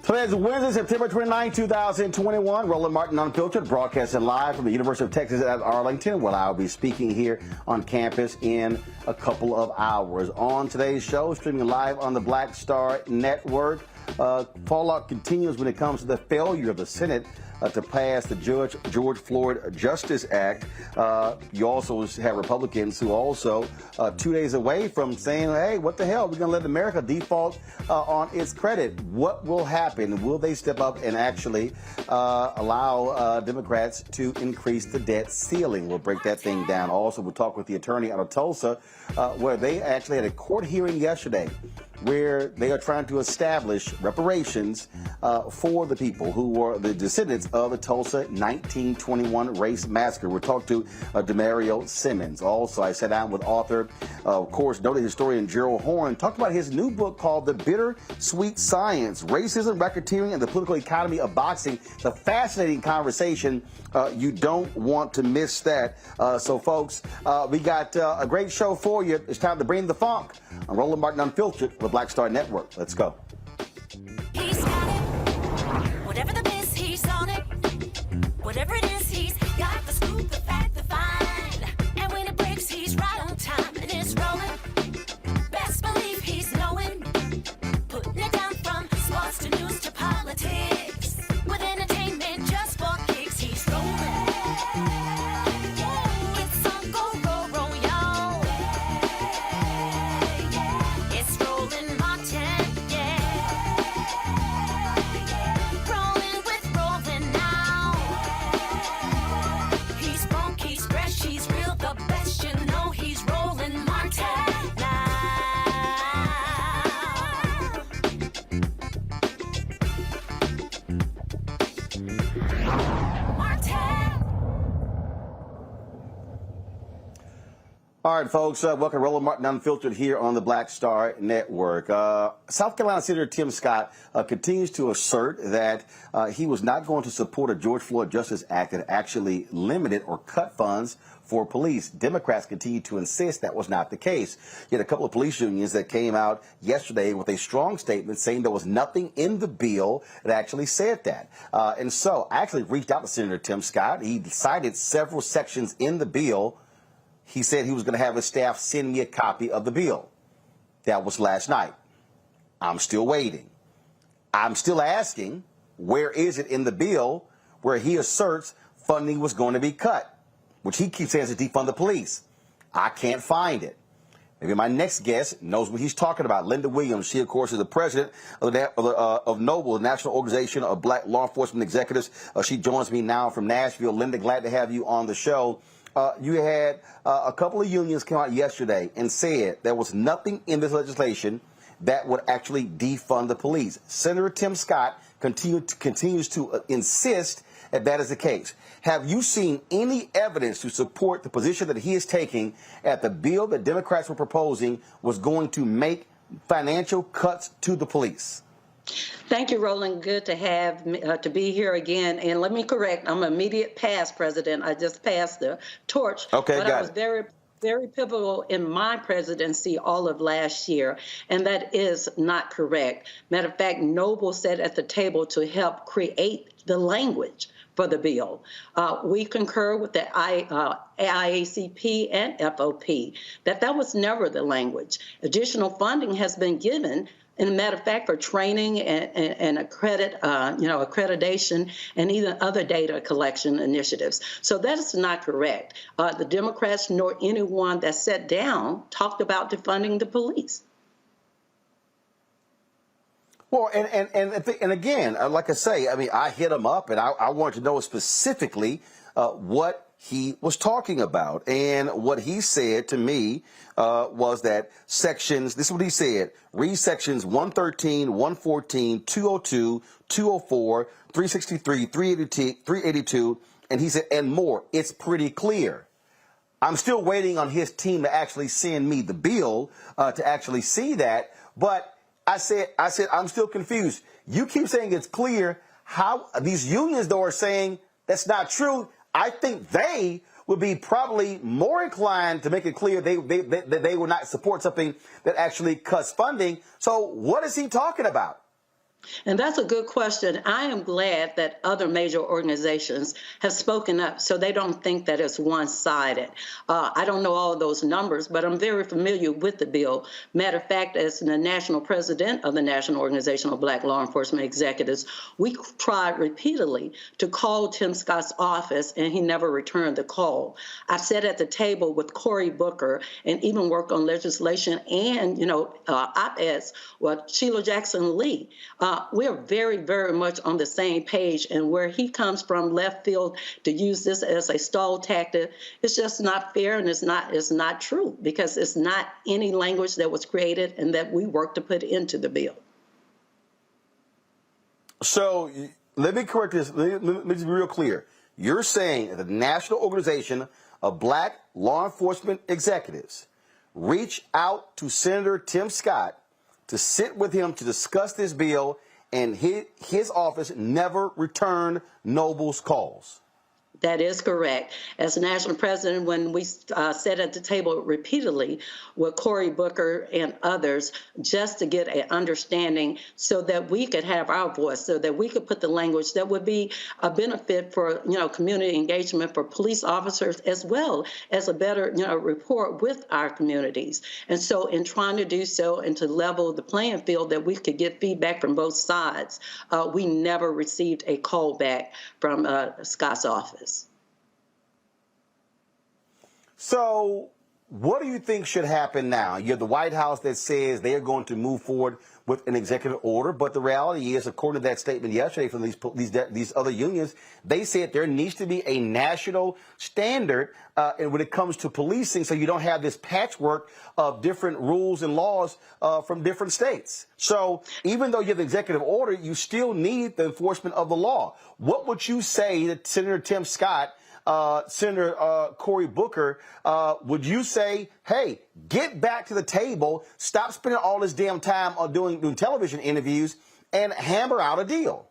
Today is Wednesday, September 29, 2021. Roland Martin Unfiltered, broadcasting live from the University of Texas at Arlington, where I'll be speaking here on campus in a couple of hours. On today's show, streaming live on the Black Star Network, fallout continues when it comes to the failure of the Senate to pass the George Floyd Justice Act. You also have Republicans who also 2 days away from saying, hey, what the hell? We're going to let America default on its credit. What will happen? Will they step up and actually allow Democrats to increase the debt ceiling? We'll break that thing down. Also, we'll talk with the attorney out of Tulsa, where they actually had a court hearing yesterday where they are trying to establish reparations for the people who were the descendants of the Tulsa 1921 race massacre. We'll talk to Demario Simmons. Also, I sat down with author, of course, noted historian Gerald Horne, talked about his new book called The Bittersweet Science, Racism, Racketeering, and the Political Economy of Boxing. It's a fascinating conversation. You don't want to miss that. So, folks, we got a great show for you. It's time to bring the funk. I'm Roland Martin Unfiltered with Black Star Network. Let's go. He's got it. Whatever the biz, he's on it. Whatever it is, he's got the scoop, the fact, the find. And when it breaks, he's right on time and it's rolling. Best believe he's knowing. Putting it down from sports to news to politics. With entertainment just for kicks, he's rolling. It's on go, roll, y'all. It's rolling Martin, yeah. Rolling with rolling now. He's funky, he's fresh, he's real, the best, you know he's rolling Martin now. Martin. All right, folks, welcome to Roland Martin Unfiltered here on the Black Star Network. South Carolina Senator Tim Scott continues to assert that he was not going to support a George Floyd Justice Act that actually limited or cut funds for police. Democrats continue to insist that was not the case. You had a couple of police unions that came out yesterday with a strong statement saying there was nothing in the bill that actually said that. And so I actually reached out to Senator Tim Scott. He cited several sections in the bill. He said he was going to have his staff send me a copy of the bill. That was last night. I'm still waiting. I'm still asking, where is it in the bill where he asserts funding was going to be cut, which he keeps saying is to defund the police? I can't find it. Maybe my next guest knows what he's talking about. Linda Williams, she, of course, is the president of NOBLE, the National Organization of Black Law Enforcement Executives. She joins me now from Nashville. Linda, glad to have you on the show. You had a couple of unions come out yesterday and said there was nothing in this legislation that would actually defund the police. Senator Tim Scott continues to insist that that is the case. Have you seen any evidence to support the position that he is taking at the bill that Democrats were proposing was going to make financial cuts to the police? Thank you, Roland. Good to have to be here again. And let me correct, I'm immediate past president. I just passed the torch, Okay, but I got was it. very pivotal in my presidency all of last year, and that is not correct. Matter of fact, Noble sat at the table to help create the language for the bill. We concur with the IACP and FOP that was never the language. Additional funding has been given, and a matter of fact, for training and accreditation and even other data collection initiatives. So that is not correct. The Democrats nor anyone that sat down talked about defunding the police. Well, and again, like I say, I mean, I hit him up, and I wanted to know specifically what he was talking about. And what he said to me was that sections, this is what he said, read sections 113, 114, 202, 204, 363, 382, and he said, and more. It's pretty clear. I'm still waiting on his team to actually send me the bill to actually see that. But I said, I'm still confused. You keep saying it's clear. How these unions, though, are saying that's not true. I think they would be probably more inclined to make it clear they will not support something that actually cuts funding. So what is he talking about? And that's a good question. I am glad that other major organizations have spoken up so they don't think that it's one-sided. I don't know all of those numbers, but I'm very familiar with the bill. Matter of fact, as the national president of the National Organization of Black Law Enforcement Executives, we tried repeatedly to call Tim Scott's office, and he never returned the call. I sat at the table with Cory Booker and even worked on legislation and, op-eds with Sheila Jackson Lee. We're very, very much on the same page, and where he comes from left field to use this as a stall tactic, it's just not fair, and it's not true, because it's not any language that was created and that we worked to put into the bill. So let me correct this. Let me be real clear. You're saying that the National Organization of Black Law Enforcement Executives reached out to Senator Tim Scott to sit with him to discuss this bill, and his office never returned Noble's calls. That is correct. As national president, when we sat at the table repeatedly with Cory Booker and others, just to get an understanding so that we could have our voice, so that we could put the language that would be a benefit for, community engagement for police officers, as well as a better, rapport with our communities. And so in trying to do so and to level the playing field that we could get feedback from both sides, we never received a call back from Scott's office. So what do you think should happen now? You have the White House that says they are going to move forward with an executive order, but the reality is, according to that statement yesterday from these other unions, they said there needs to be a national standard when it comes to policing, so you don't have this patchwork of different rules and laws from different states. So even though you have the executive order, you still need the enforcement of the law. What would you say to Senator Tim Scott, Senator Cory Booker? Would you say, hey, get back to the table, stop spending all this damn time on doing television interviews, and hammer out a deal?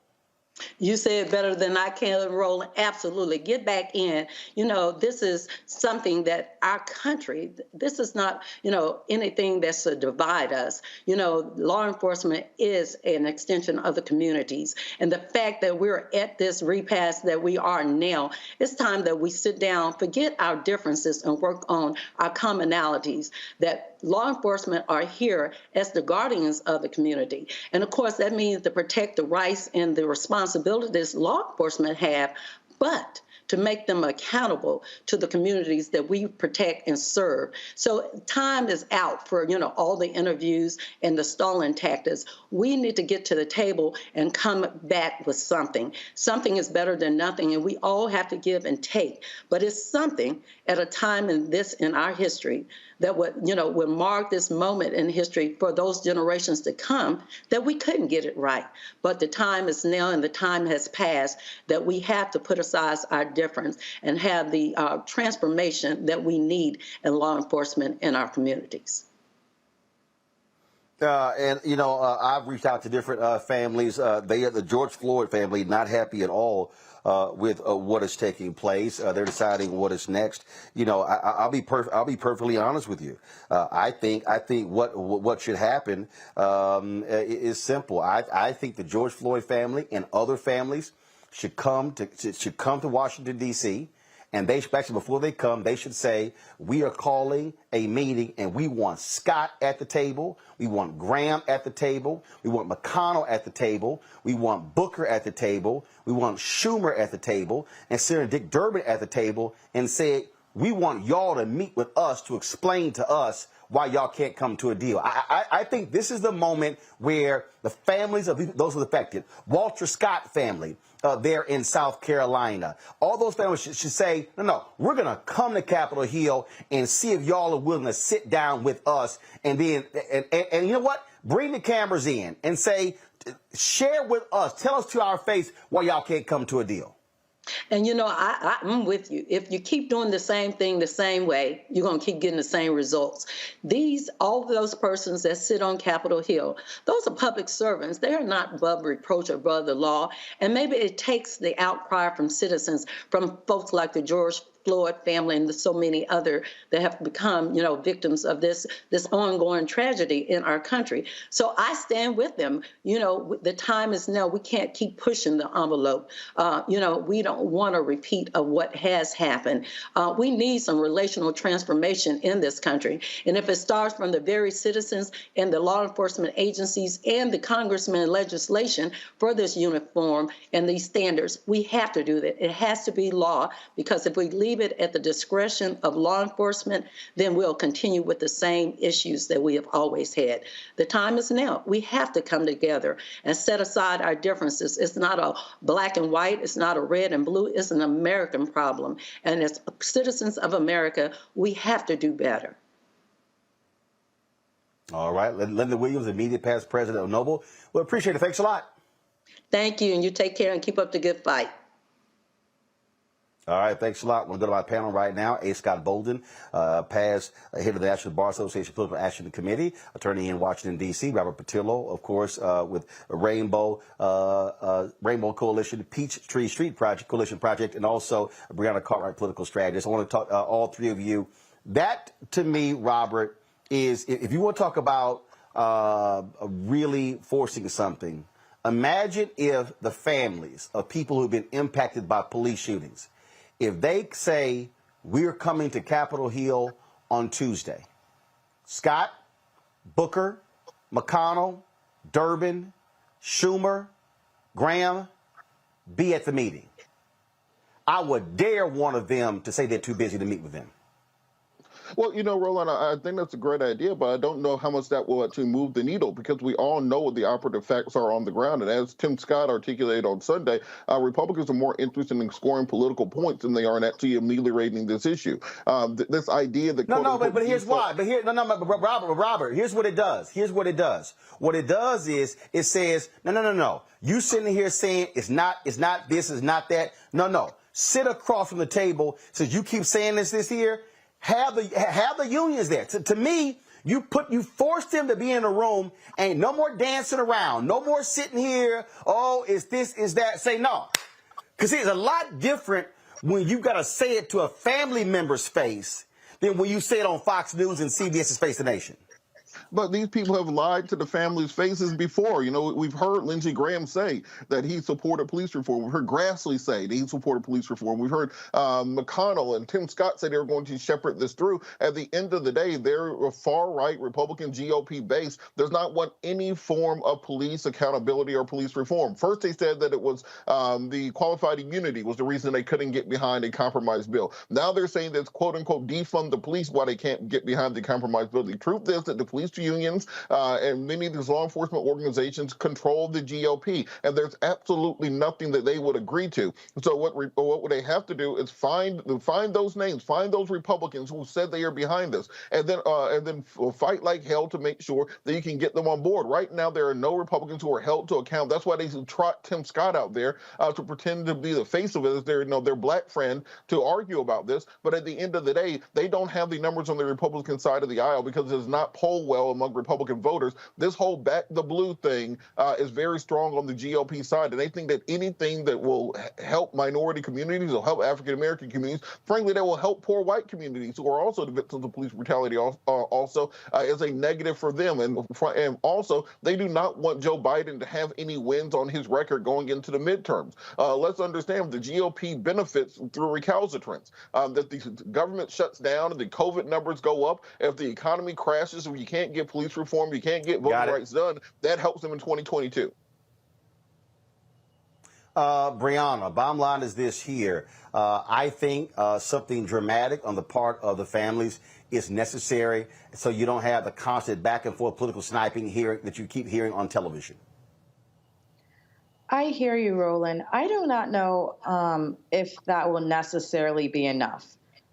You say it better than I can, Roland. Absolutely. Get back in. This is something that our country, this is not, anything that's to divide us. Law enforcement is an extension of the communities. And the fact that we're at this repass that we are now, it's time that we sit down, forget our differences, and work on our commonalities, that law enforcement are here as the guardians of the community. And of course, that means to protect the rights and the responsibilities law enforcement have, but to make them accountable to the communities that we protect and serve. So time is out for, all the interviews and the stalling tactics. We need to get to the table and come back with something. Something is better than nothing, and we all have to give and take. But it's something at a time in our history that would mark this moment in history for those generations to come, that we couldn't get it right. But the time is now, and the time has passed, that we have to put aside our difference and have the transformation that we need in law enforcement in our communities. And you know, I've reached out to different families. They are the George Floyd family, not happy at all with what is taking place. They're deciding what is next. You know, I'll be perfectly honest with you. I think what should happen is simple. I think the George Floyd family and other families should come to Washington D.C. And they actually, before they come, they should say, we are calling a meeting and we want Scott at the table. We want Graham at the table. We want McConnell at the table. We want Booker at the table. We want Schumer at the table and Senator Dick Durbin at the table and say, we want y'all to meet with us to explain to us why y'all can't come to a deal. I think this is the moment where the families of those who are affected, Walter Scott family, there in South Carolina, all those families should say, no, we're going to come to Capitol Hill and see if y'all are willing to sit down with us. And then, and you know what? Bring the cameras in and say, share with us, tell us to our face why y'all can't come to a deal. And, you know, I'm with you. If you keep doing the same thing the same way, you're going to keep getting the same results. All of those persons that sit on Capitol Hill, those are public servants. They are not above reproach or above the law. And maybe it takes the outcry from citizens, from folks like the George Floyd family and so many other that have become, you know, victims of this ongoing tragedy in our country. So I stand with them. You know, the time is now. We can't keep pushing the envelope. You know, we don't want a repeat of what has happened. We need some relational transformation in this country. And if it starts from the very citizens and the law enforcement agencies and the congressmen and legislation for this uniform and these standards, we have to do that. It has to be law, because if we leave it at the discretion of law enforcement, then we'll continue with the same issues that we have always had. The time is now. We have to come together and set aside our differences. It's not a black and white. It's not a red and blue. It's an American problem. And as citizens of America, we have to do better. All right. Linda Williams, immediate past president of Noble. Well, appreciate it. Thanks a lot. Thank you. And you take care and keep up the good fight. All right, thanks a lot. We're going to go to my panel right now. A. Scott Bolden, past head of the National Bar Association Political Action Committee, attorney in Washington, D.C. Robert Patillo, of course, with Rainbow Coalition, Peachtree Street Project, Coalition Project, and also Brianna Cartwright, political strategist. I want to talk all three of you. That, to me, Robert, is, if you want to talk about really forcing something, imagine if the families of people who've been impacted by police shootings, if they say, we're coming to Capitol Hill on Tuesday, Scott, Booker, McConnell, Durbin, Schumer, Graham, be at the meeting. I would dare one of them to say they're too busy to meet with them. Well, you know, Roland, I think that's a great idea, but I don't know how much that will actually move the needle, because we all know what the operative facts are on the ground. And as Tim Scott articulated on Sunday, Republicans are more interested in scoring political points than they are in actually ameliorating this issue. This idea that but here's why. But Robert, here's what it does. Here's what it does. What it does is it says, no. You sitting here saying it's not this, it's not that. No. Sit across from the table. Since you keep saying this here. Have the unions there. To me, you force them to be in a room. Ain't no more dancing around. No more sitting here. Oh, is this, is that? Say no. Because it's a lot different when you got to say it to a family member's face than when you say it on Fox News and CBS's Face the Nation. But these people have lied to the families' faces before. You know, we've heard Lindsey Graham say that he supported police reform. We've heard Grassley say that he supported police reform. We've heard McConnell and Tim Scott say they were going to shepherd this through. At the end of the day, they're a far-right Republican GOP base. Does not want any form of police accountability or police reform. First, they said that it was the qualified immunity was the reason they couldn't get behind a compromise bill. Now they're saying that, quote-unquote, defund the police why they can't get behind the compromise bill. The truth is that the police unions and many of these law enforcement organizations control the GOP, and there's absolutely nothing that they would agree to. So what would they have to do is find those names, find those Republicans who said they are behind this, and then fight like hell to make sure that you can get them on board. Right now, there are no Republicans who are held to account. That's why they trot Tim Scott out there to pretend to be the face of it as their black friend to argue about this. But at the end of the day, they don't have the numbers on the Republican side of the aisle because it is not poll well among Republican voters. This whole back the blue thing is very strong on the GOP side, and they think that anything that will help minority communities or help African American communities, frankly, that will help poor white communities who are also the victims of police brutality is a negative for them. And also, they do not want Joe Biden to have any wins on his record going into the midterms. Let's understand the GOP benefits through recalcitrance, that the government shuts down and the COVID numbers go up. If the economy crashes, if you can't get police reform, you can't get voting rights done, that helps them in 2022. Brianna, bottom line is this here. I think something dramatic on the part of the families is necessary so you don't have the constant back and forth political sniping here that you keep hearing on television. I hear you, Roland. I do not know if that will necessarily be enough,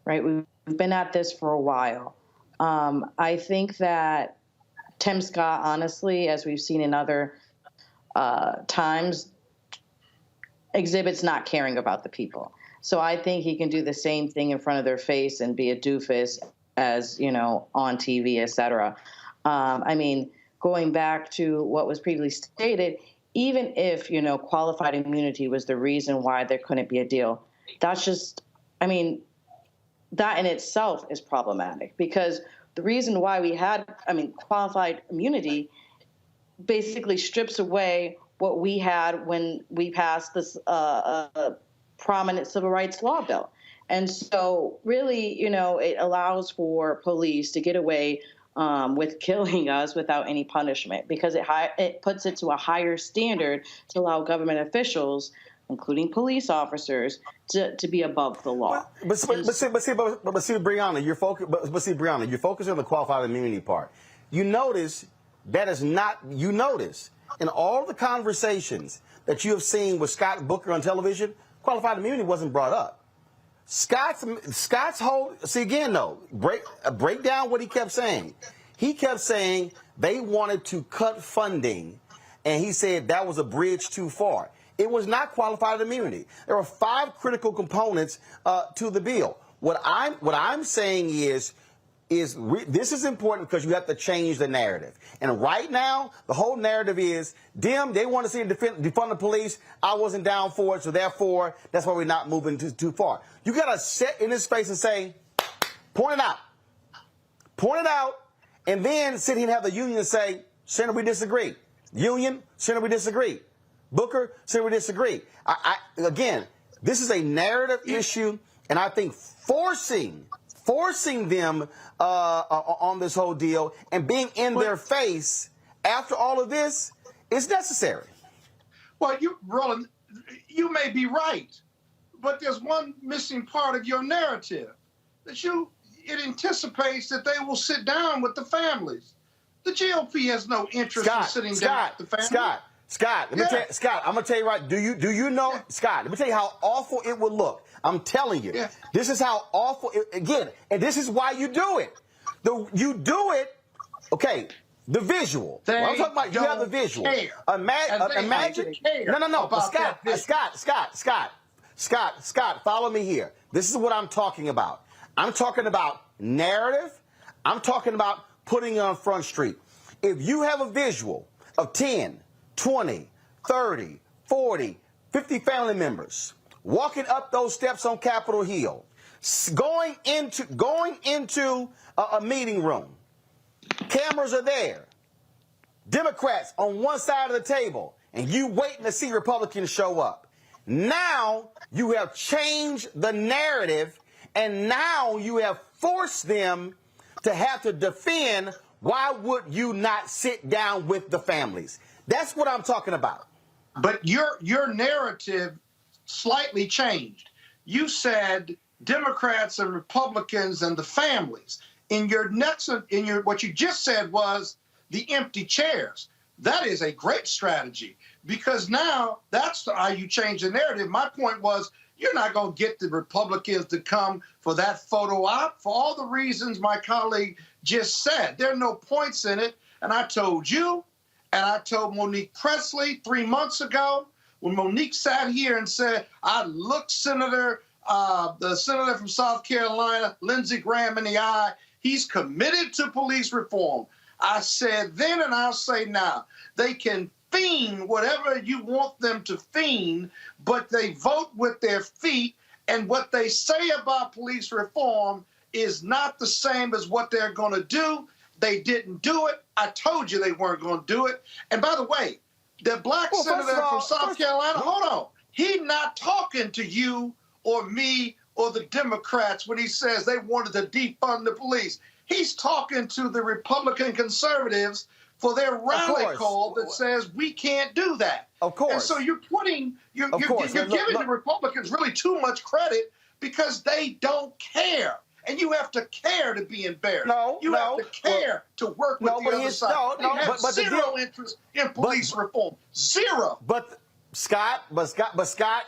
right? We've been at this for a while. I think that Tim Scott, honestly, as we've seen in other times, exhibits not caring about the people. So I think he can do the same thing in front of their face and be a doofus as, you know, on TV, et cetera. I mean, going back to what was previously stated, even if, you know, qualified immunity was the reason why there couldn't be a deal, that's just, I mean, that in itself is problematic, because the reason why we had, I mean, qualified immunity basically strips away what we had when we passed this prominent civil rights law bill. And so really, you know, it allows for police to get away with killing us without any punishment, because it puts it to a higher standard to allow government officials, including police officers, to be above the law. But see, Brianna, you're focusing on the qualified immunity part. You notice that is not. You notice in all the conversations that you have seen with Scott Booker on television, qualified immunity wasn't brought up. Scott's whole, see again though, break down what he kept saying. He kept saying they wanted to cut funding, and he said that was a bridge too far. It was not qualified immunity. There are 5 critical components to the bill. What I'm saying is this is important because you have to change the narrative. And right now, the whole narrative is, they want to see defund the police. I wasn't down for it, so therefore, that's why we're not moving too far. You got to sit in his face and say, point it out, and then sit here and have the union say, Senator, we disagree. Union, Senator, we disagree. Booker, Senator, we disagree. Again, this is a narrative issue, and I think forcing them on this whole deal and being in their face after all of this is necessary. Well, Roland, you may be right, but there's one missing part of your narrative, that it anticipates that they will sit down with the families. The GOP has no interest in sitting down with the families. Scott, I'm gonna tell you right. Do you know, Scott? Let me tell you how awful it would look. I'm telling you, this is how awful again, and this is why you do it. You do it, okay. The visual. What I'm talking about, you have the visual. Imagine. No. But Scott, follow me here. This is what I'm talking about. I'm talking about narrative. I'm talking about putting on Front Street. If you have a visual of 10, 20, 30, 40, 50 family members walking up those steps on Capitol Hill, going into a meeting room, cameras are there, Democrats on one side of the table, and you waiting to see Republicans show up. Now you have changed the narrative, and now you have forced them to have to defend. Why would you not sit down with the families? That's what I'm talking about. But your narrative slightly changed. You said Democrats and Republicans and the families. What you just said was the empty chairs. That is a great strategy, because now that's how you change the narrative. My point was, you're not going to get the Republicans to come for that photo op for all the reasons my colleague just said. There are no points in it. And I told you, and I told Monique Presley 3 months ago, when Monique sat here and said, I looked the senator from South Carolina, Lindsey Graham, in the eye. He's committed to police reform. I said then and I'll say now, they can fiend whatever you want them to fiend, but they vote with their feet, and what they say about police reform is not the same as what they're going to do. They didn't do it. I told you they weren't going to do it. And by the way, the black senator from South Carolina, hold on, he's not talking to you or me or the Democrats when he says they wanted to defund the police. He's talking to the Republican conservatives for their rally call that says we can't do that. Of course. And so you're giving the Republicans really too much credit because they don't care. And you have to care to be embarrassed. You have to care to work with the other side. They have zero interest in police reform. Zero. But Scott,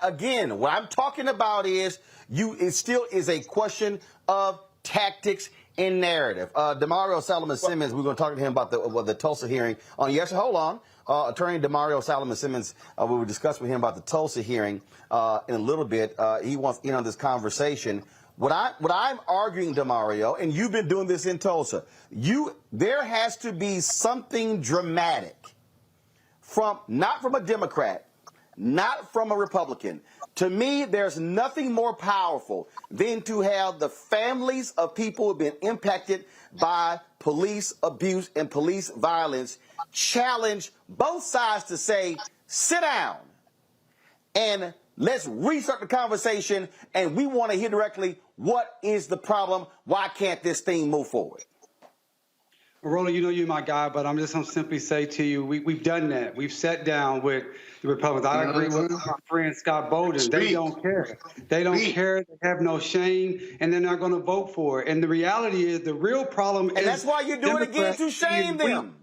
again, what I'm talking about is it still is a question of tactics and narrative. Demario Solomon Simmons, we're going to talk to him about the Tulsa hearing on yesterday. Hold on. Attorney Demario Solomon Simmons, we will discuss with him about the Tulsa hearing in a little bit. He wants in on this conversation. What I'm arguing, Demario, and you've been doing this in Tulsa, there has to be something dramatic not from a Democrat, not from a Republican. To me, there's nothing more powerful than to have the families of people who have been impacted by police abuse and police violence challenge both sides to say, sit down and let's restart the conversation, and we want to hear directly what is the problem, why can't this thing move forward? Roland, you know you're my guy, but I'm just going to simply say to you, we've done that. We've sat down with the Republicans. I agree with my friend Scott Bolden. They don't care. They don't care. They have no shame, and they're not going to vote for it. And the reality is the real problem is... And that's why you do it again, to shame them.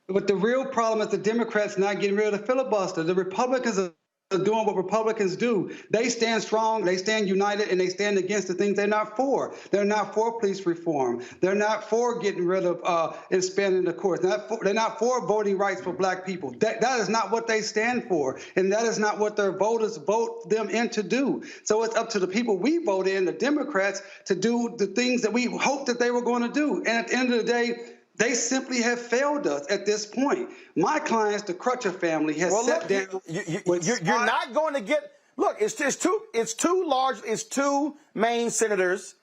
But the real problem is the Democrats not getting rid of the filibuster. The Republicans are doing what Republicans do. They stand strong, they stand united, and they stand against the things they're not for. They're not for police reform. They're not for getting rid of expanding the courts. They're not for voting rights for black people. That is not what they stand for, and that is not what their voters vote them in to do. So it's up to the people we vote in, the Democrats, to do the things that we hoped that they were going to do. And at the end of the day, they simply have failed us at this point. My clients, the Crutcher family, has sat down. You're not going to get. Look, it's two main senators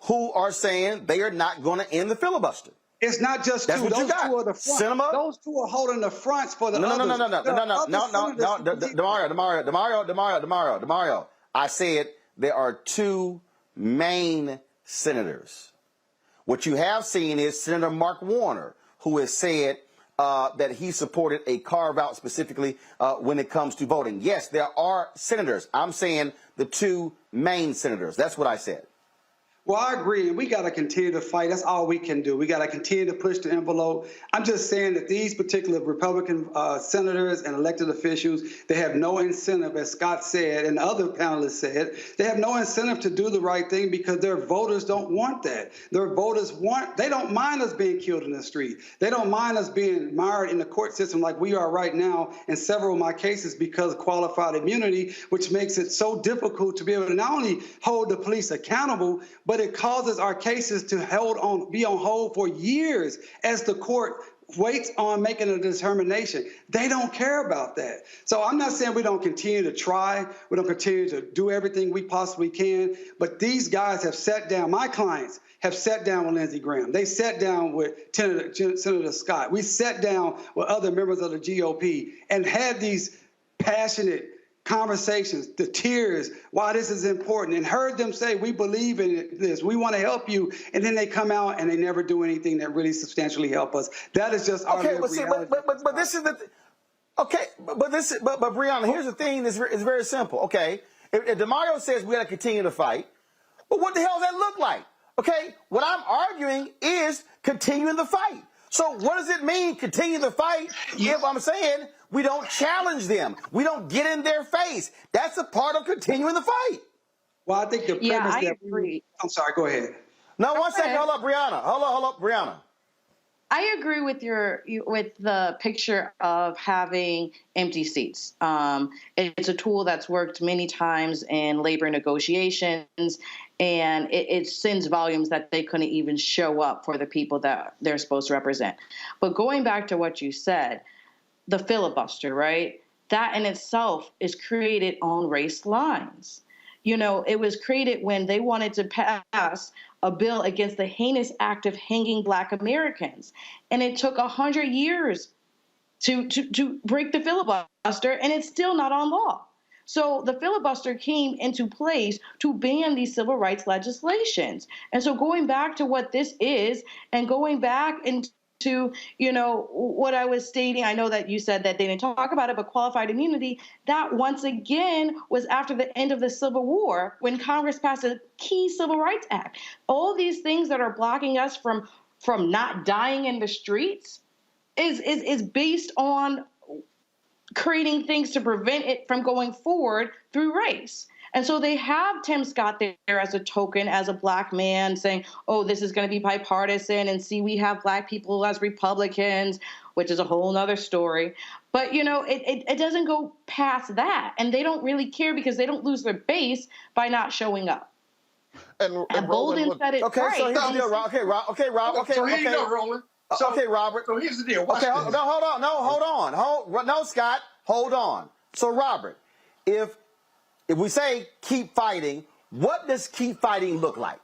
who are saying they are not going to end the filibuster. It's not just two. Those two are the front. Those two are holding the fronts for the others. Demario. I said there are two main senators. What you have seen is Senator Mark Warner, who has said that he supported a carve-out specifically when it comes to voting. Yes, there are senators. I'm saying the two main senators. That's what I said. Well, I agree, and we got to continue to fight. That's all we can do. We got to continue to push the envelope. I'm just saying that these particular Republican senators and elected officials, they have no incentive, as Scott said and the other panelists said, they have no incentive to do the right thing because their voters don't want that. Their voters they don't mind us being killed in the street. They don't mind us being mired in the court system like we are right now in several of my cases because of qualified immunity, which makes it so difficult to be able to not only hold the police accountable, but it causes our cases to be on hold for years as the court waits on making a determination. They don't care about that. So I'm not saying we don't continue to try, we don't continue to do everything we possibly can, but these guys have sat down, my clients have sat down with Lindsey Graham. They sat down with Senator Scott. We sat down with other members of the GOP and had these passionate conversations, the tears, why this is important, and heard them say, we believe in this, we want to help you, and then they come out and they never do anything that really substantially help us. That is just our reality. But this is the but Breonna, here's the thing, it's very simple. Okay, if Demario says we got to continue to fight, well, what the hell does that look like? Okay, what I'm arguing is continuing the fight. So what does it mean, continue the fight, if I'm saying we don't challenge them, we don't get in their face? That's a part of continuing the fight. Well, I think the premise I agree. I'm sorry, go ahead. No, one second, hold up, Brianna. Hold up, Brianna. I agree with with the picture of having empty seats. It's a tool that's worked many times in labor negotiations, and it sends volumes that they couldn't even show up for the people that they're supposed to represent. But going back to what you said, the filibuster, right? That in itself is created on race lines. You know, it was created when they wanted to pass a bill against the heinous act of hanging Black Americans. And it took 100 years to break the filibuster, and it's still not on law. So the filibuster came into place to ban these civil rights legislations. And so going back to what this is and going back into what I was stating, I know that you said that they didn't talk about it, but qualified immunity, that once again was after the end of the Civil War when Congress passed a key Civil Rights Act. All these things that are blocking us from not dying in the streets is based on creating things to prevent it from going forward through race. And so they have Tim Scott there as a token, as a Black man, saying, oh, this is going to be bipartisan, and see, we have Black people as Republicans, which is a whole nother story. But, it doesn't go past that. And they don't really care because they don't lose their base by not showing up. And Bolden said it okay, right. So here's the deal, Rob. Okay, Rob. So here you go, Roland. So, okay, Robert. So here's the deal. Watch Okay, this. no, hold on. No, Scott, hold on. So, Robert, if we say keep fighting, what does keep fighting look like?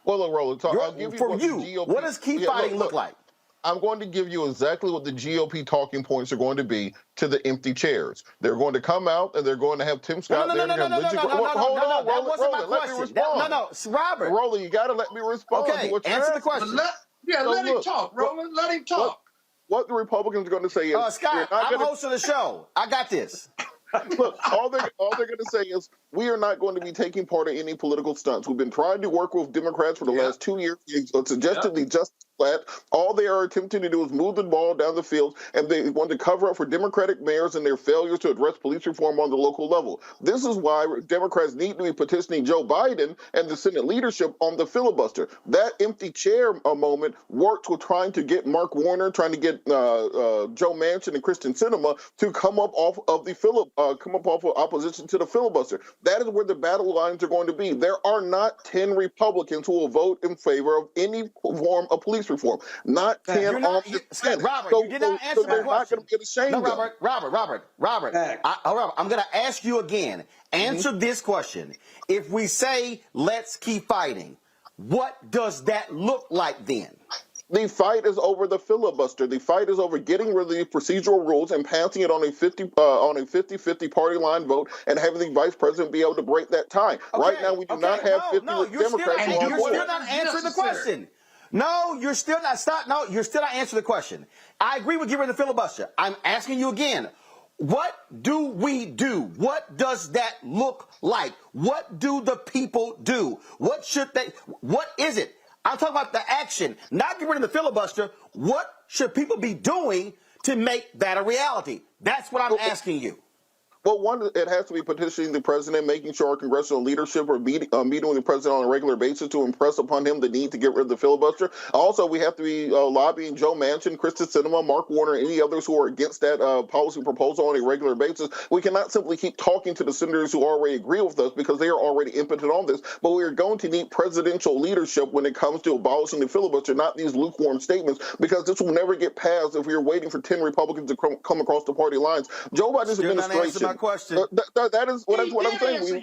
Well, look, Roland, I'll give you for what you. the GOP, What does keep fighting look like? I'm going to give you exactly what the GOP talking points are going to be to the empty chairs. They're going to come out and they're going to have Tim Scott there. No, that wasn't my question. No, Robert. Roland, you got to let me respond. Okay, answer the question. Let him talk, Roland. Let him talk. What the Republicans are going to say is, Scott, I'm hosting the show. I got this. Look, all they're going to say is we are not going to be taking part in any political stunts. We've been trying to work with Democrats for the last 2 years, suggested the justice flat. All they are attempting to do is move the ball down the field, and they want to cover up for Democratic mayors and their failures to address police reform on the local level. This is why Democrats need to be petitioning Joe Biden and the Senate leadership on the filibuster. That empty chair moment worked with trying to get Mark Warner, trying to get Joe Manchin and Kristen Sinema to come up off of opposition to the filibuster. That is where the battle lines are going to be. There are not 10 Republicans who will vote in favor of any form of police reform. Not 10 Robert, you did not answer my question. They're not going to get ashamed. No, Robert. I'm going to ask you again. Answer this question. If we say let's keep fighting, what does that look like then? The fight is over the filibuster. The fight is over getting rid of the procedural rules and passing it on a 50-50 party line vote and having the vice president be able to break that tie. Right now, we do not have 50 Democrats. You're still not answering the question. No, you're still not. Stop. No, you're still not answering the question. I agree with getting rid of the filibuster. I'm asking you again. What do we do? What does that look like? What do the people do? What is it? I'm talking about the action, not getting rid of the filibuster. What should people be doing to make that a reality? That's what I'm asking you. Well, one, it has to be petitioning the president, making sure our congressional leadership are meeting with the president on a regular basis to impress upon him the need to get rid of the filibuster. Also, we have to be lobbying Joe Manchin, Kristen Sinema, Mark Warner, any others who are against that policy proposal on a regular basis. We cannot simply keep talking to the senators who already agree with us because they are already impotent on this. But we are going to need presidential leadership when it comes to abolishing the filibuster, not these lukewarm statements, because this will never get passed if we are waiting for 10 Republicans to come across the party lines. Joe Biden's administration. Question. That is what I'm saying.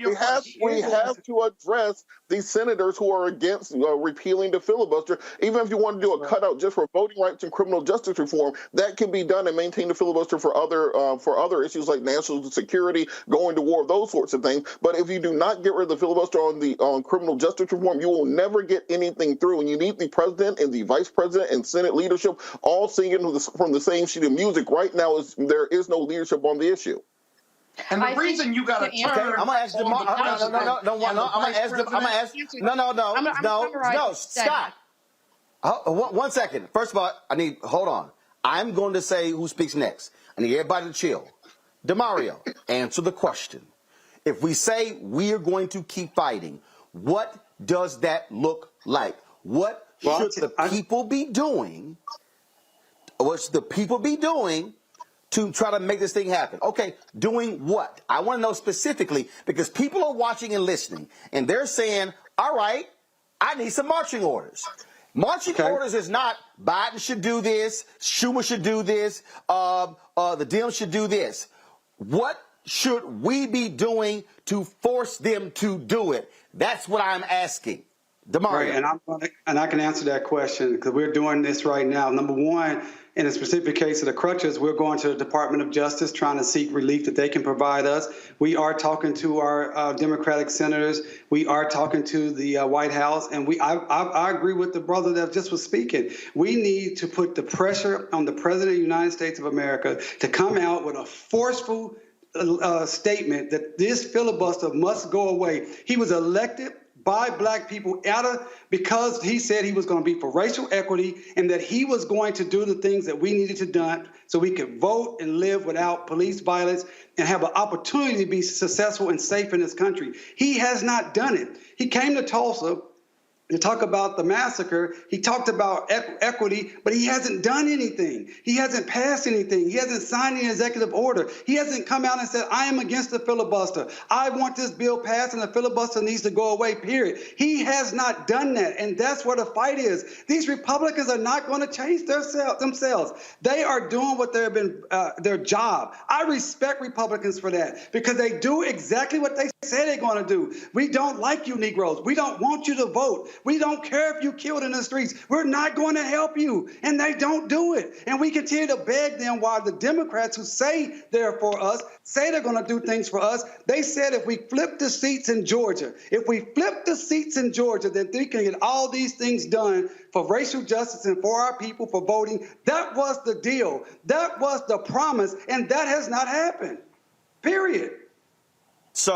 We have to address these senators who are against repealing the filibuster. Even if you want to do a cutout just for voting rights and criminal justice reform, that can be done and maintain the filibuster for other issues like national security, going to war, those sorts of things. But if you do not get rid of the filibuster on criminal justice reform, you will never get anything through. And you need the president and the vice president and Senate leadership all singing from the same sheet of music. Right now, there is no leadership on the issue. And the reason you got to turn. Okay, I'm gonna ask them. No, Scott. One second. First of all, hold on. I'm going to say who speaks next. I need everybody to chill. DeMario, answer the question. If we say we are going to keep fighting, what does that look like? What should the people be doing what should the people be doing to try to make this thing happen? Okay, doing what? I want to know specifically, because people are watching and listening, and they're saying, all right, I need some marching orders. Marching orders is not Biden should do this, Schumer should do this, the Dems should do this. What should we be doing to force them to do it? That's what I'm asking. DeMario. Right, and I can answer that question because we're doing this right now. Number one, in a specific case of the crutches, we're going to the Department of Justice trying to seek relief that they can provide us. We are talking to our Democratic senators. We are talking to the White House. And I agree with the brother that just was speaking. We need to put the pressure on the President of the United States of America to come out with a forceful statement that this filibuster must go away. He was elected by black people because he said he was going to be for racial equity and that he was going to do the things that we needed to do so we could vote and live without police violence and have an opportunity to be successful and safe in this country. He has not done it. He came to Tulsa to talk about the massacre. He talked about equity, but he hasn't done anything. He hasn't passed anything. He hasn't signed an executive order. He hasn't come out and said, I am against the filibuster. I want this bill passed and the filibuster needs to go away, period. He has not done that, and that's where the fight is. These Republicans are not going to change themselves. They are doing what they've been their job. I respect Republicans for that because they do exactly what they say they're going to do. We don't like you Negroes. We don't want you to vote. We don't care if you killed in the streets. We're not going to help you. And they don't do it. And we continue to beg them while the Democrats who say they're for us, say they're going to do things for us. They said if we flip the seats in Georgia, then we can get all these things done for racial justice and for our people for voting. That was the deal. That was the promise. And that has not happened. Period. This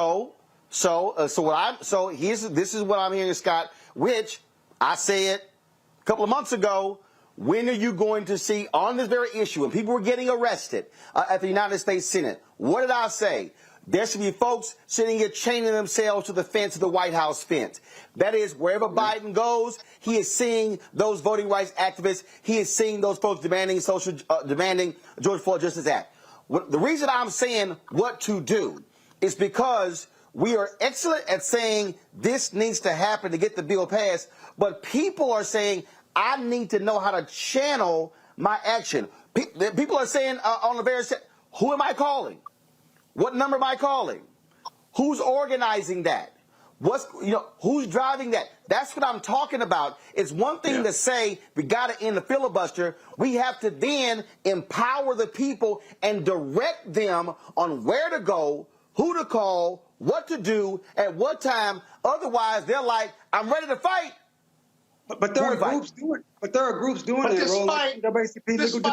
is what I'm hearing, Scott, which I said a couple of months ago. When are you going to see on this very issue, and people were getting arrested at the United States Senate? What did I say? There should be folks sitting here chaining themselves to the fence of the White House fence. That is, wherever Biden goes, he is seeing those voting rights activists. He is seeing those folks demanding George Floyd Justice Act. The reason I'm saying what to do is because we are excellent at saying this needs to happen to get the bill passed, but people are saying, I need to know how to channel my action. People are saying on the very set, who am I calling? What number am I calling? Who's organizing that? Who's driving that? That's what I'm talking about. It's one thing to say we got to end the filibuster. We have to then empower the people and direct them on where to go, who to call, what to do, at what time. Otherwise, they're like, I'm ready to fight. But there are groups doing it. But this fight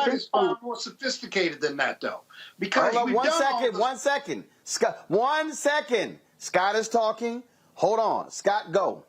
is far more sophisticated than that, though. Because one second. Scott, 1 second. Scott is talking. Hold on. Scott, go.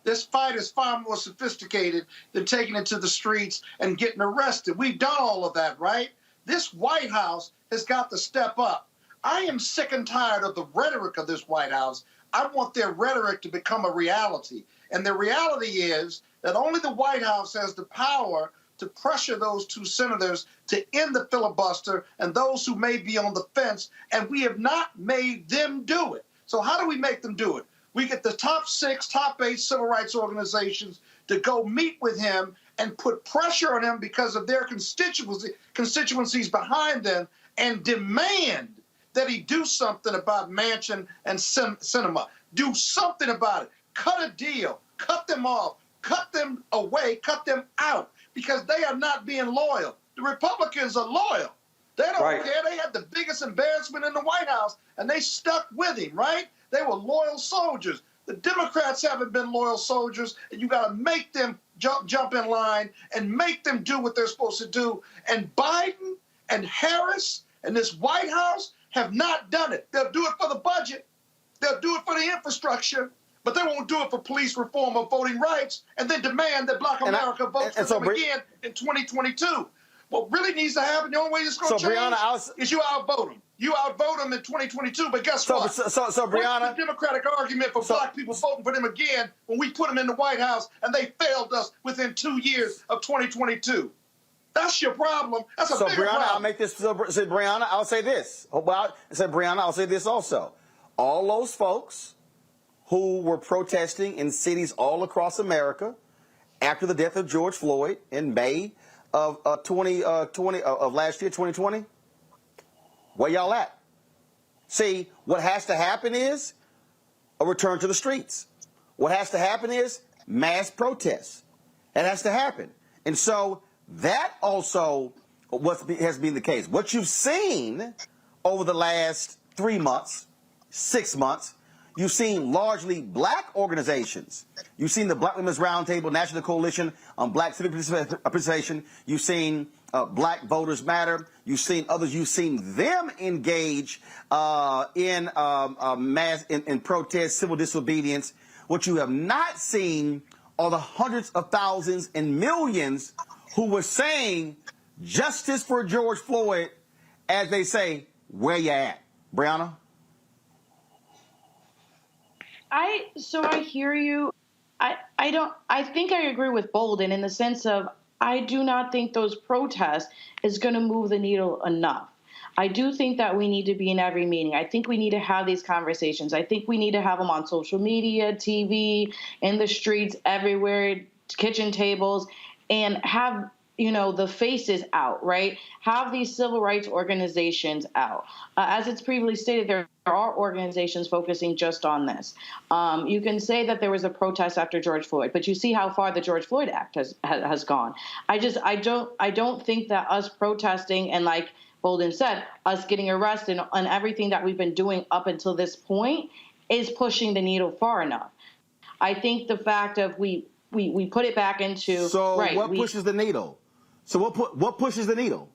This fight is far more sophisticated than taking it to the streets and getting arrested. We've done all of that, right? This White House has got to step up. I am sick and tired of the rhetoric of this White House. I want their rhetoric to become a reality. And the reality is that only the White House has the power to pressure those two senators to end the filibuster and those who may be on the fence, and we have not made them do it. So how do we make them do it? We get the top 6, top 8 civil rights organizations to go meet with him and put pressure on him because of their constituencies behind them and demand that he do something about Manchin and Sinema. Do something about it. Cut a deal. Cut them off. Cut them away. Cut them out because they are not being loyal. The Republicans are loyal. They don't care. They had the biggest embarrassment in the White House, and they stuck with him, right? They were loyal soldiers. The Democrats haven't been loyal soldiers, and you got to make them jump in line and make them do what they're supposed to do. And Biden and Harris and this White House have not done it. They'll do it for the budget. They'll do it for the infrastructure, but they won't do it for police reform or voting rights and then demand that Black America votes for them again in 2022. What really needs to happen, the only way it's going to change is you outvote them. You outvote them in 2022, but guess what? So Brianna, what's the Democratic argument for Black people voting for them again when we put them in the White House and they failed us within 2 years of 2022? That's your problem. That's a So, bigger Brianna, problem. I'll make this. So, Brianna, I'll say this. Brianna, I'll say this also. All those folks who were protesting in cities all across America after the death of George Floyd in May of 2020 of last year, 2020, where y'all at? See, what has to happen is a return to the streets. What has to happen is mass protests. That has to happen. And so that also has been the case. What you've seen over the last 3 months, 6 months, you've seen largely black organizations. You've seen the Black Women's Roundtable, National Coalition on Black Civic Participation. You've seen Black Voters Matter. You've seen others. You've seen them engage in protest, civil disobedience. What you have not seen are the hundreds of thousands and millions who were saying justice for George Floyd, as they say, where you at? Brianna? So I hear you. I think I agree with Bolden in the sense of I do not think those protests is going to move the needle enough. I do think that we need to be in every meeting. I think we need to have these conversations. I think we need to have them on social media, TV, in the streets, everywhere, kitchen tables, and have, the faces out, right? Have these civil rights organizations out. As it's previously stated, there are organizations focusing just on this. You can say that there was a protest after George Floyd, but you see how far the George Floyd Act has gone. I don't think that us protesting and, like Bolden said, us getting arrested and everything that we've been doing up until this point is pushing the needle far enough. I think the fact of we put it back into pushes the needle? So what pushes the needle?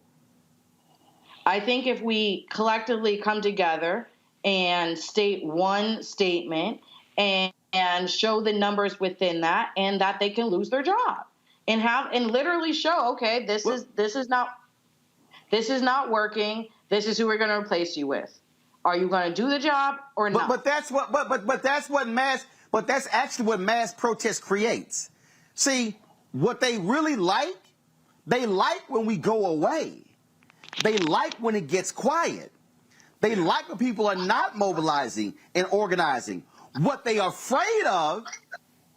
I think if we collectively come together and state one statement and show the numbers within that, and that they can lose their job, and literally show, okay, this is not working. This is who we're going to replace you with. Are you going to do the job or not? But that's actually what mass protest creates. See, what they really they like when we go away. They like when it gets quiet. They like when people are not mobilizing and organizing. What they are afraid of